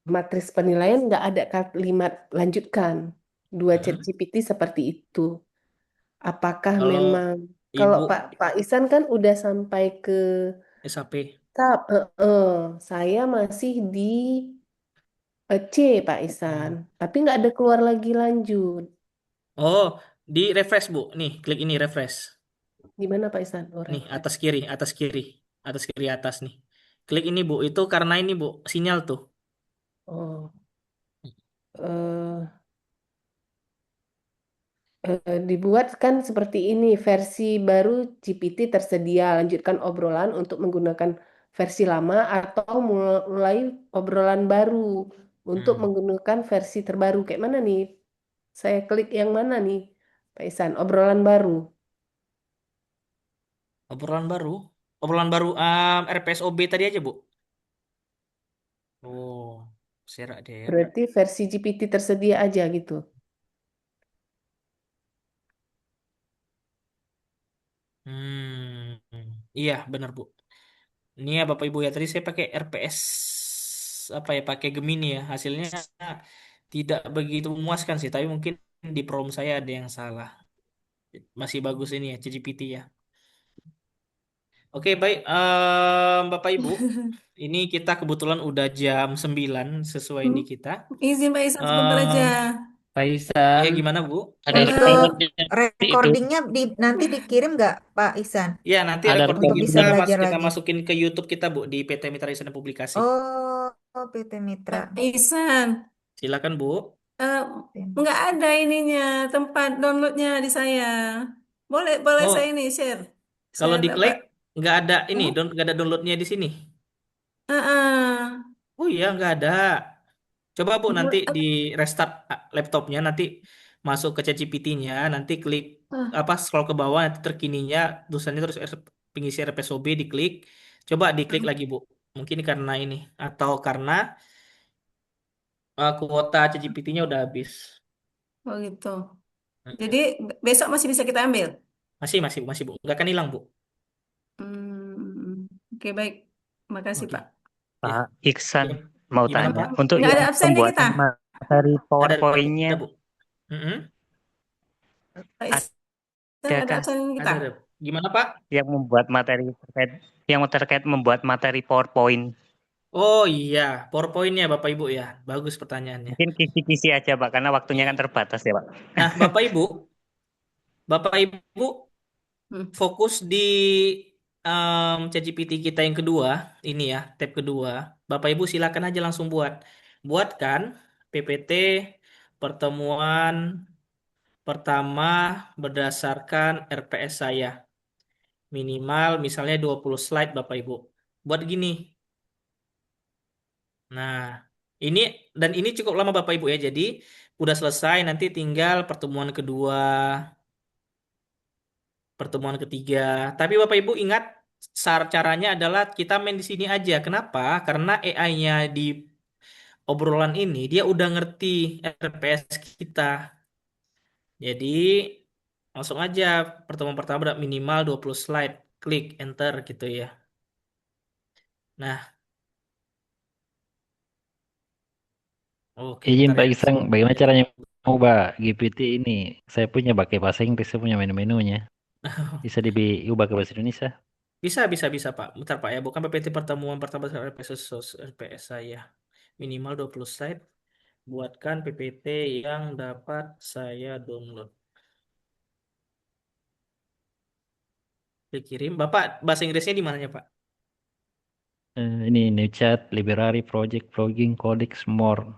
matriks penilaian nggak ada kalimat lanjutkan. Dua ChatGPT seperti itu. Apakah Kalau memang kalau Ibu Pak Ihsan kan udah sampai ke SAP. tab, saya masih di C Pak Ihsan, tapi nggak ada keluar lagi lanjut. Oh, di refresh Bu. Nih, klik ini refresh. Di mana Pak Ihsan? Oh, Nih, refresh. atas kiri, atas kiri. Atas kiri atas nih. Klik ini Bu, itu karena ini Bu, sinyal tuh. Oh, dibuat kan seperti ini, versi baru GPT tersedia, lanjutkan obrolan untuk menggunakan versi lama atau mulai obrolan baru untuk menggunakan versi terbaru. Kayak mana nih? Saya klik yang mana nih, Pak Ihsan? Obrolan baru. Obrolan baru. Obrolan baru RPSOB tadi aja Bu. Oh, serak deh. Berarti versi GPT tersedia aja gitu. Iya, benar Bu. Ini ya Bapak Ibu ya, tadi saya pakai RPS apa ya, pakai Gemini ya. Hasilnya tidak begitu memuaskan sih, tapi mungkin di prompt saya ada yang salah. Masih bagus ini ya, ChatGPT ya. Oke, baik Bapak Ibu. Ini kita kebetulan udah jam 9 sesuai ini kita. Izin Pak Ihsan sebentar aja. Pak Ihsan, Ya gimana Bu? ada Untuk recordnya itu. recordingnya nanti dikirim nggak Pak Ihsan? Ya, nanti Ada recording Untuk bisa kita belajar kita lagi. masukin ke YouTube kita Bu, di PT Mitra Riset dan Publikasi. Oh, PT Mitra. Pak Ihsan, Silakan Bu. nggak ada ininya, tempat downloadnya di saya. Boleh Oh, saya ini share. kalau Saya diklik dapat. nggak ada ini, nggak ada downloadnya di sini. Heeh. Oh iya, nggak ada. Coba Bu nanti di restart laptopnya, nanti masuk ke ChatGPT-nya, nanti klik apa scroll ke bawah, nanti terkininya tulisannya terus pengisi RPSOB diklik. Coba diklik lagi Bu. Mungkin karena ini atau karena kuota ChatGPT-nya udah habis. Oh gitu. Jadi besok masih bisa kita ambil. Masih Bu. Nggak akan hilang Bu. Oke, baik. Makasih Oke. Pak. Pak Iksan mau Gimana tanya, Pak? untuk Nggak ada yang absennya kita. pembuatan materi Ada PowerPoint-nya, Bu. Mm-mm. Pak Ihsan, ada adakah absennya kita. Ada. Gimana Pak? yang membuat materi terkait membuat materi PowerPoint? Oh iya, PowerPoint-nya Bapak Ibu ya. Bagus pertanyaannya. Mungkin kisi-kisi aja Pak, karena waktunya kan terbatas ya Pak. Nah, Bapak Ibu fokus di ChatGPT kita yang kedua, ini ya, tab kedua. Bapak Ibu silakan aja langsung buatkan PPT pertemuan pertama berdasarkan RPS saya. Minimal misalnya 20 slide Bapak Ibu. Buat gini. Nah, ini cukup lama Bapak Ibu ya. Jadi udah selesai, nanti tinggal pertemuan kedua, pertemuan ketiga. Tapi Bapak Ibu ingat, caranya adalah kita main di sini aja. Kenapa? Karena AI-nya di obrolan ini dia udah ngerti RPS kita. Jadi langsung aja pertemuan pertama minimal 20 slide. Klik enter gitu ya. Nah, oke, Izin bentar Pak ya. Iksan, bagaimana caranya mengubah GPT ini? Saya punya pakai bahasa Inggris, saya punya menu-menunya. Bisa diubah ke bahasa Indonesia? Bisa, Pak. Bentar, Pak ya. Bukan PPT pertemuan pertama RPS saya. Minimal 20 slide. Buatkan PPT yang dapat saya download. Klik kirim. Bapak bahasa Inggrisnya di mananya, Pak? Ini new chat, library, project, blogging, codex, more.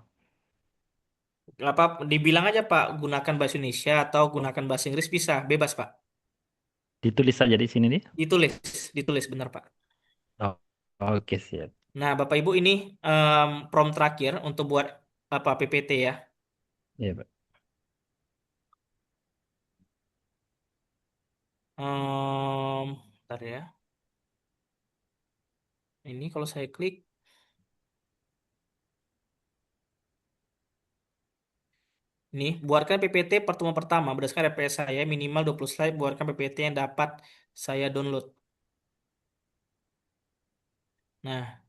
Apa dibilang aja, Pak, gunakan bahasa Indonesia atau gunakan bahasa Inggris bisa, bebas, Pak. Ditulis saja di sini nih. Ditulis, ditulis benar, Pak. Oh, oke siap. Nah, Bapak Ibu ini prompt terakhir untuk buat apa PPT ya. Iya, Pak. Bentar ya. Ini kalau saya klik, nih buatkan PPT pertemuan pertama berdasarkan RPS saya minimal 20 slide. Buatkan PPT yang dapat saya download. Nah,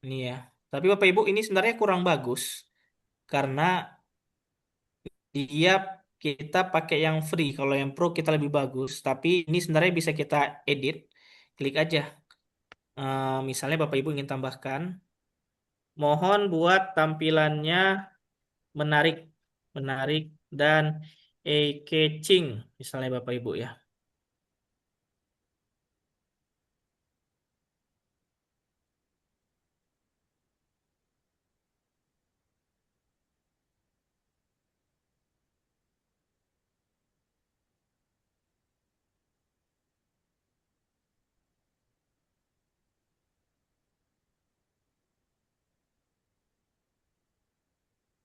ini ya. Tapi Bapak Ibu ini sebenarnya kurang bagus karena dia kita pakai yang free. Kalau yang pro kita lebih bagus. Tapi ini sebenarnya bisa kita edit. Klik aja. Misalnya Bapak Ibu ingin tambahkan, mohon buat tampilannya menarik, menarik dan eye-catching, misalnya Bapak Ibu ya.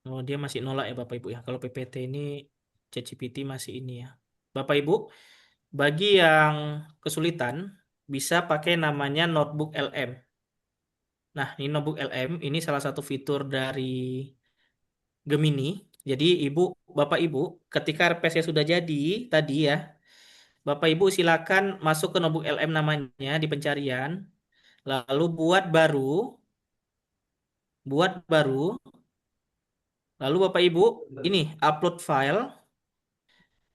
Oh, dia masih nolak ya Bapak Ibu ya. Kalau PPT ini ChatGPT masih ini ya. Bapak Ibu, bagi yang kesulitan bisa pakai namanya Notebook LM. Nah, ini Notebook LM ini salah satu fitur dari Gemini. Jadi Bapak Ibu, ketika RPS sudah jadi tadi ya, Bapak Ibu silakan masuk ke Notebook LM namanya di pencarian, lalu buat baru, lalu Bapak Ibu ini upload file,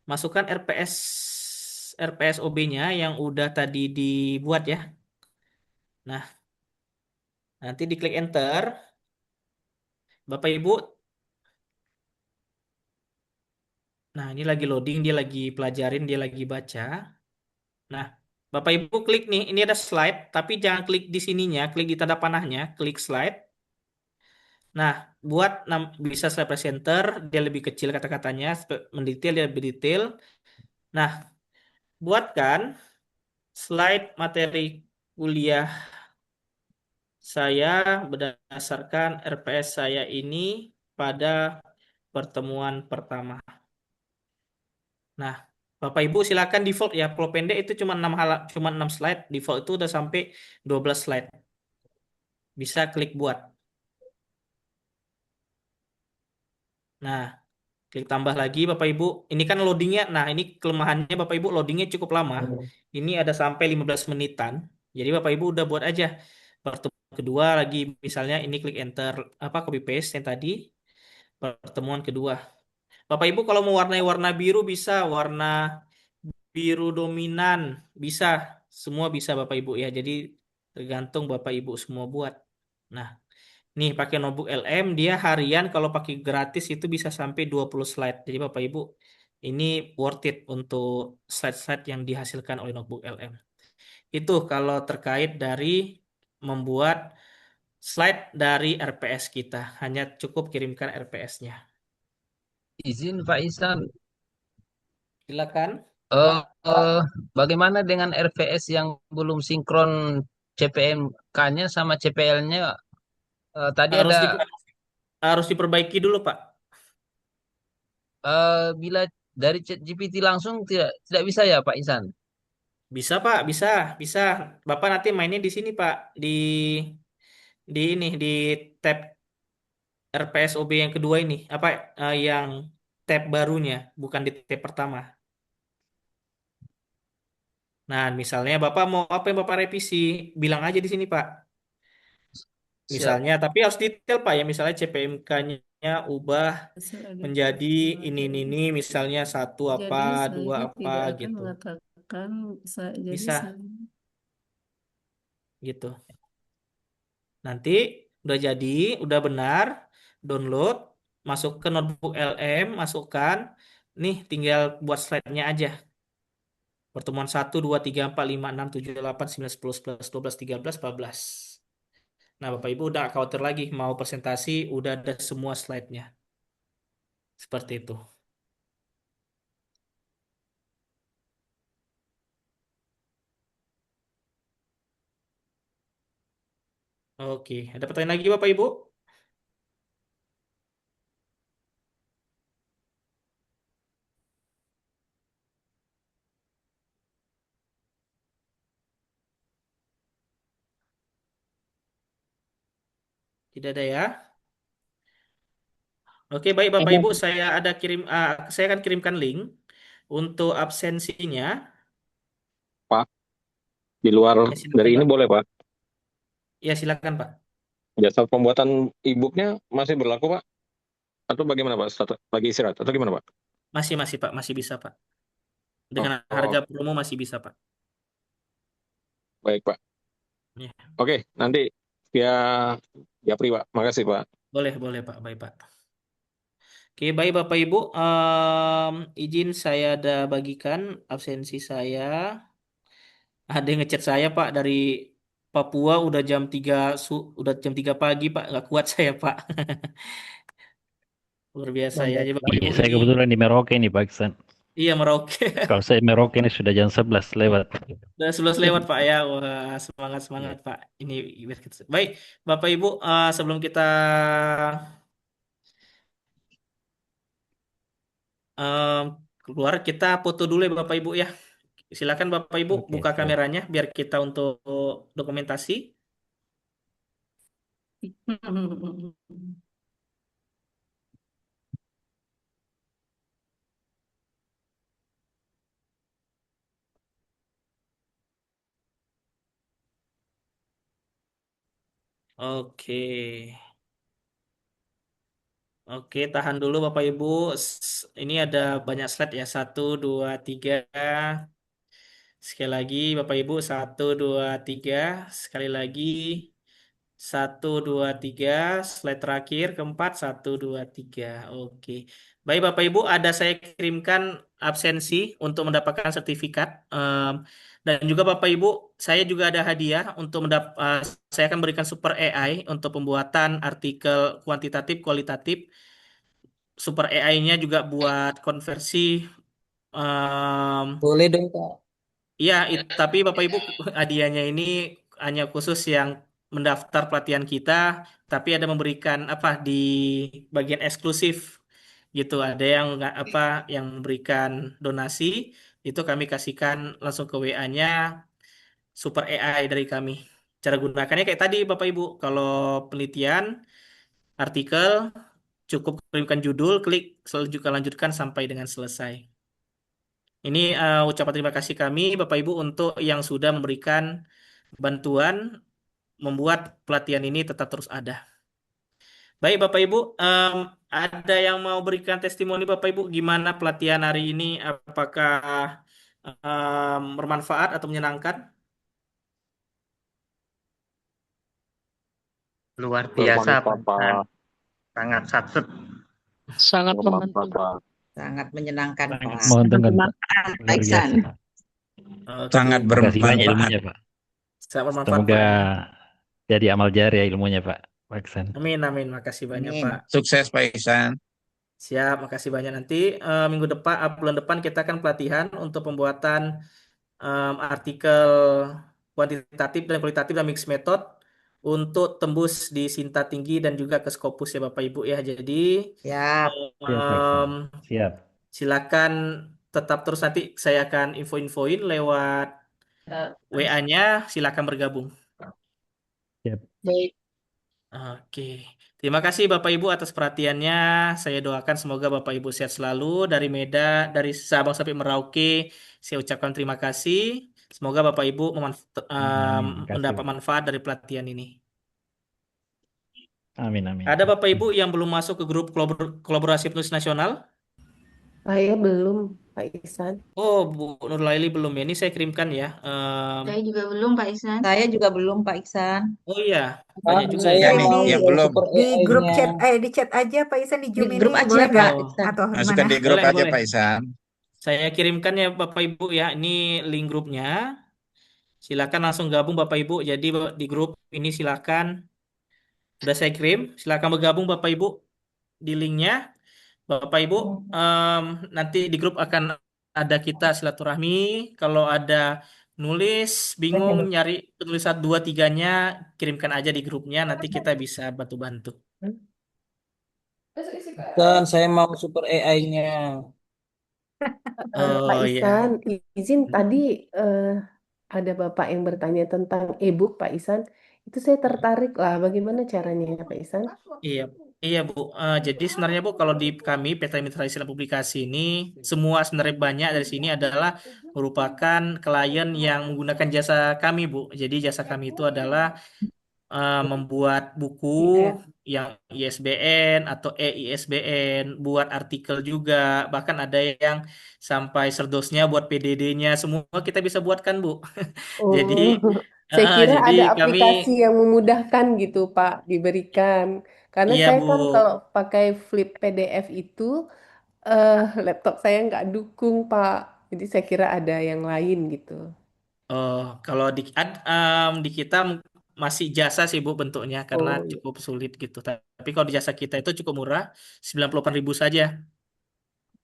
masukkan RPS OB-nya yang udah tadi dibuat ya. Nah, nanti diklik enter. Bapak Ibu, nah ini lagi loading, dia lagi pelajarin, dia lagi baca. Nah, Bapak Ibu klik nih, ini ada slide, tapi jangan klik di sininya, klik di tanda panahnya, klik slide. Nah, bisa slide presenter, dia lebih kecil kata-katanya, mendetail dia lebih detail. Nah, buatkan slide materi kuliah saya berdasarkan RPS saya ini pada pertemuan pertama. Nah, Bapak Ibu silakan default ya. Kalau pendek itu cuma 6 slide, default itu udah sampai 12 slide. Bisa klik buat. Nah, klik tambah lagi Bapak Ibu. Ini kan loadingnya. Nah, ini kelemahannya Bapak Ibu loadingnya cukup lama. Ini ada sampai 15 menitan. Jadi Bapak Ibu udah buat aja. Pertemuan kedua lagi misalnya ini klik enter copy paste yang tadi pertemuan kedua. Bapak Ibu kalau mau warna biru bisa, warna biru dominan bisa, semua bisa Bapak Ibu ya. Jadi tergantung Bapak Ibu semua buat. Nah, nih pakai notebook LM dia harian kalau pakai gratis itu bisa sampai 20 slide. Jadi Bapak Ibu ini worth it untuk slide-slide yang dihasilkan oleh notebook LM. Itu kalau terkait dari membuat slide dari RPS kita. Hanya cukup kirimkan RPS-nya. Izin Pak Ihsan, Silakan. eh, eh, bagaimana dengan RVS yang belum sinkron CPMK-nya sama CPL-nya? Tadi Harus ada harus diperbaiki dulu, Pak. bila dari ChatGPT langsung tidak bisa ya Pak Ihsan? Bisa, Pak, bisa, bisa. Bapak nanti mainnya di sini, Pak, di tab RPSOB yang kedua ini, yang tab barunya, bukan di tab pertama. Nah, misalnya Bapak mau apa yang Bapak revisi, bilang aja di sini, Pak. Siap. Misalnya, tapi harus detail, Pak ya. Misalnya CPMK-nya ubah Asal ada menjadi ini, permasalahan. misalnya satu apa, Jadi dua saya apa tidak akan gitu. mengatakan jadi Bisa. saya gitu. Nanti udah jadi, udah benar, download, masuk ke notebook LM, masukkan. Nih tinggal buat slide-nya aja. Pertemuan 1, 2, 3, 4, 5, 6, 7, 8, 9, 10, 11, 12, 13, 14. Nah, Bapak Ibu udah nggak khawatir lagi mau presentasi, udah ada semua slide-nya. Seperti itu. Oke, ada pertanyaan lagi Bapak Ibu? Tidak ada ya? Oke, baik Bapak Ibu, saya akan kirimkan link untuk absensinya. Pak, di luar Ya, silakan dari ini Pak. boleh, Pak? Ya, silakan Pak. Jasa pembuatan e-booknya masih berlaku, Pak? Atau bagaimana, Pak? Lagi istirahat atau gimana, Pak? Masih Pak, masih bisa Pak. Dengan Oh, harga promo masih bisa Pak. baik, Pak. Ya, Oke, nanti via Japri, Pak. Makasih, Pak. boleh Pak, baik Pak. Oke, baik Bapak Ibu, izin saya ada bagikan absensi saya. Ada yang ngechat saya Pak dari Papua udah jam 3 pagi Pak, nggak kuat saya Pak. Luar biasa ya. Jadi Bapak Iya, Ibu saya ini kebetulan di Merauke nih Pak Iksan. iya Merauke. Kalau saya Merauke ini sudah jam 11 lewat. Udah 11 lewat Pak ya. Wah, semangat Pak. Ini baik Bapak Ibu, sebelum kita em, keluar kita foto dulu ya Bapak Ibu ya. Silakan Bapak Ibu Oke, buka siap. kameranya biar kita untuk dokumentasi. Oke. Oke, tahan dulu Bapak Ibu. Ini ada banyak slide ya. 1, 2, 3. Sekali lagi Bapak Ibu. 1, 2, 3. Sekali lagi. 1, 2, 3. Slide terakhir keempat. 1, 2, 3. Oke. Baik Bapak Ibu, ada saya kirimkan absensi untuk mendapatkan sertifikat. Dan juga Bapak Ibu, saya juga ada hadiah untuk saya akan berikan super AI untuk pembuatan artikel kuantitatif, kualitatif. Super AI-nya juga buat konversi. Boleh dong, Pak. Iya, tapi Bapak Ibu hadiahnya ini hanya khusus yang mendaftar pelatihan kita, tapi ada memberikan apa di bagian eksklusif gitu. Ada yang nggak yang memberikan donasi itu kami kasihkan langsung ke WA-nya Super AI dari kami. Cara gunakannya kayak tadi Bapak Ibu, kalau penelitian artikel cukup kirimkan judul, klik selanjutkan lanjutkan sampai dengan selesai. Ini ucapan terima kasih kami Bapak Ibu untuk yang sudah memberikan bantuan membuat pelatihan ini tetap terus ada. Baik Bapak Ibu, ada yang mau berikan testimoni Bapak Ibu gimana pelatihan hari ini? Apakah bermanfaat atau menyenangkan? Luar biasa, Pak. Bermanfaat, Sangat satset. Sangat membantu. bermanfaat. Sangat menyenangkan, Sangat Pak. menguntungkan Pak. Bermanfaat, Pak Luar Iksan. biasa. Oke. Sangat Terima kasih banyak bermanfaat. ilmunya Pak. Sangat bermanfaat Semoga Pak ya. jadi amal jariah ilmunya Pak Iksan. Amin, amin. Makasih banyak Amin. Pak. Sukses Pak Ihsan. Siap, makasih banyak. Nanti minggu depan, bulan depan kita akan pelatihan untuk pembuatan artikel kuantitatif dan kualitatif dan mix method untuk tembus di Sinta Tinggi dan juga ke Scopus ya Bapak Ibu ya. Jadi Siap. Siap Pak Iksan. em, Siap. silakan tetap terus, nanti saya akan info-infoin lewat WA-nya, silakan bergabung. Siap. Baik. Oke, terima kasih Bapak Ibu atas perhatiannya. Saya doakan semoga Bapak Ibu sehat selalu dari Medan, dari Sabang sampai Merauke. Saya ucapkan terima kasih. Semoga Bapak Ibu Amin. Makasih mendapat Pak. manfaat dari pelatihan ini. Amin, amin. Ada Bapak Ibu yang belum masuk ke grup kolaborasi penulis nasional? Saya belum, Pak Ihsan. Oh, Bu Nurlaili belum ya. Ini saya kirimkan ya. Saya juga belum, Pak Ihsan. Saya juga belum, Pak Iksan. Oh iya, Pak, banyak juga saya ya. Ya nih, mau yang belum. super Di grup AI-nya. chat, di chat aja Pak Isan, di Di Zoom grup ini aja, boleh Pak nggak? Oh, Iksan. Atau Masukkan gimana? di grup boleh, aja boleh. Pak Isan. Saya kirimkan ya Bapak Ibu ya. Ini link grupnya. Silakan langsung gabung Bapak Ibu. Jadi di grup ini silakan. Udah saya kirim. Silakan bergabung Bapak Ibu di linknya. Bapak Ibu, nanti di grup akan ada kita silaturahmi. Kalau ada nulis, bingung, nyari penulisan 2-3-nya, kirimkan aja di grupnya. Nanti kita bisa bantu-bantu. Dan saya mau super AI-nya. Pak Oh iya. Ihsan, izin tadi ada Bapak yang bertanya tentang e-book, Pak Ihsan. Itu saya tertarik lah, bagaimana caranya ya, Pak Ihsan? Iya, iya Bu. Jadi sebenarnya Bu, kalau di kami PT Mitra Islam Publikasi ini, semua sebenarnya banyak dari sini adalah merupakan klien yang menggunakan jasa kami Bu. Jadi jasa kami itu adalah membuat buku yang ISBN atau e-ISBN, buat artikel juga, bahkan ada yang sampai serdosnya buat PDD-nya, semua kita bisa buatkan Bu. Jadi, Oh, saya kira jadi ada kami, aplikasi yang memudahkan gitu, Pak, diberikan. Karena iya saya Bu. kan kalau pakai Flip PDF itu, laptop saya nggak dukung, Pak. Jadi saya kira ada yang lain gitu. Oh, kalau di kita masih jasa sih Bu bentuknya karena Oh, iya. cukup sulit gitu. Tapi kalau di jasa kita itu cukup murah, 98.000 saja.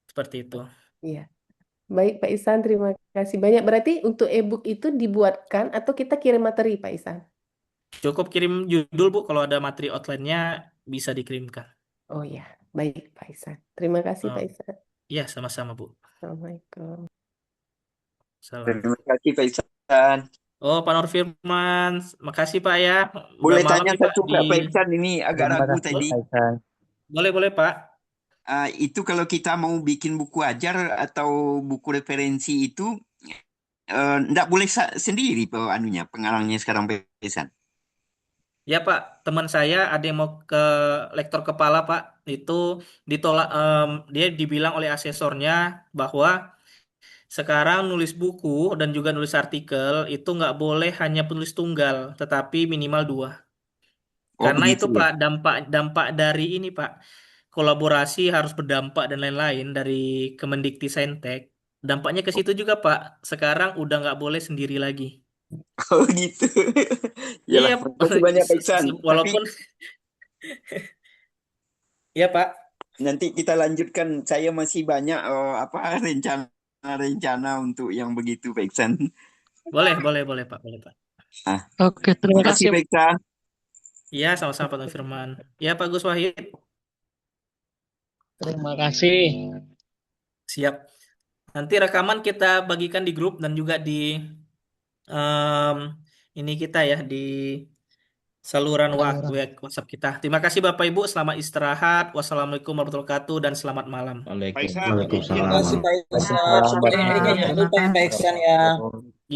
Seperti itu. Iya. Baik, Pak Ihsan, terima kasih banyak. Berarti untuk e-book itu dibuatkan atau kita kirim materi, Pak Ihsan? Cukup kirim judul Bu, kalau ada materi outline-nya bisa dikirimkan. Oh ya, baik, Pak Ihsan. Terima kasih, Pak Oh, Ihsan. iya, sama-sama Bu. Assalamualaikum. Salam. Terima kasih Pak Iksan. Oh, Pak Nur Firman, makasih Pak ya. Udah Boleh malam tanya nih Pak satu di. Pak Iksan, ini agak Terima ragu kasih tadi. Pak Isan. Boleh Pak. Itu kalau kita mau bikin buku ajar atau buku referensi itu nggak boleh sendiri anunya pengarangnya sekarang Pak Iksan. Ya Pak, teman saya ada yang mau ke lektor kepala Pak, itu ditolak, dia dibilang oleh asesornya bahwa sekarang nulis buku dan juga nulis artikel itu nggak boleh hanya penulis tunggal, tetapi minimal 2. Oh Karena begitu itu ya. Pak, dampak dari ini Pak, kolaborasi harus berdampak dan lain-lain dari Kemendikti-Saintek. Dampaknya ke situ juga Pak. Sekarang udah nggak boleh sendiri lagi. Oh gitu. Iya, Yalah, makasih banyak Pak Iksan. Tapi walaupun ya Pak. nanti kita lanjutkan. Saya masih banyak rencana untuk yang begitu Pak Iksan. Boleh Pak, boleh Pak. Oke, terima Terima kasih kasih. Pak Iksan. Iya, sama-sama Pak Nur Firman. Ya Pak Gus Wahid, Terima kasih. siap. Nanti rekaman kita bagikan di grup dan juga di ini kita ya, di saluran WhatsApp kita. Terima kasih Bapak Ibu, selamat istirahat. Wassalamualaikum warahmatullahi wabarakatuh dan selamat malam. Pak Iksan, Terima kasih Pak Iksan. Waalaikumsalam Super AI-nya jangan lupa Pak Iksan ya.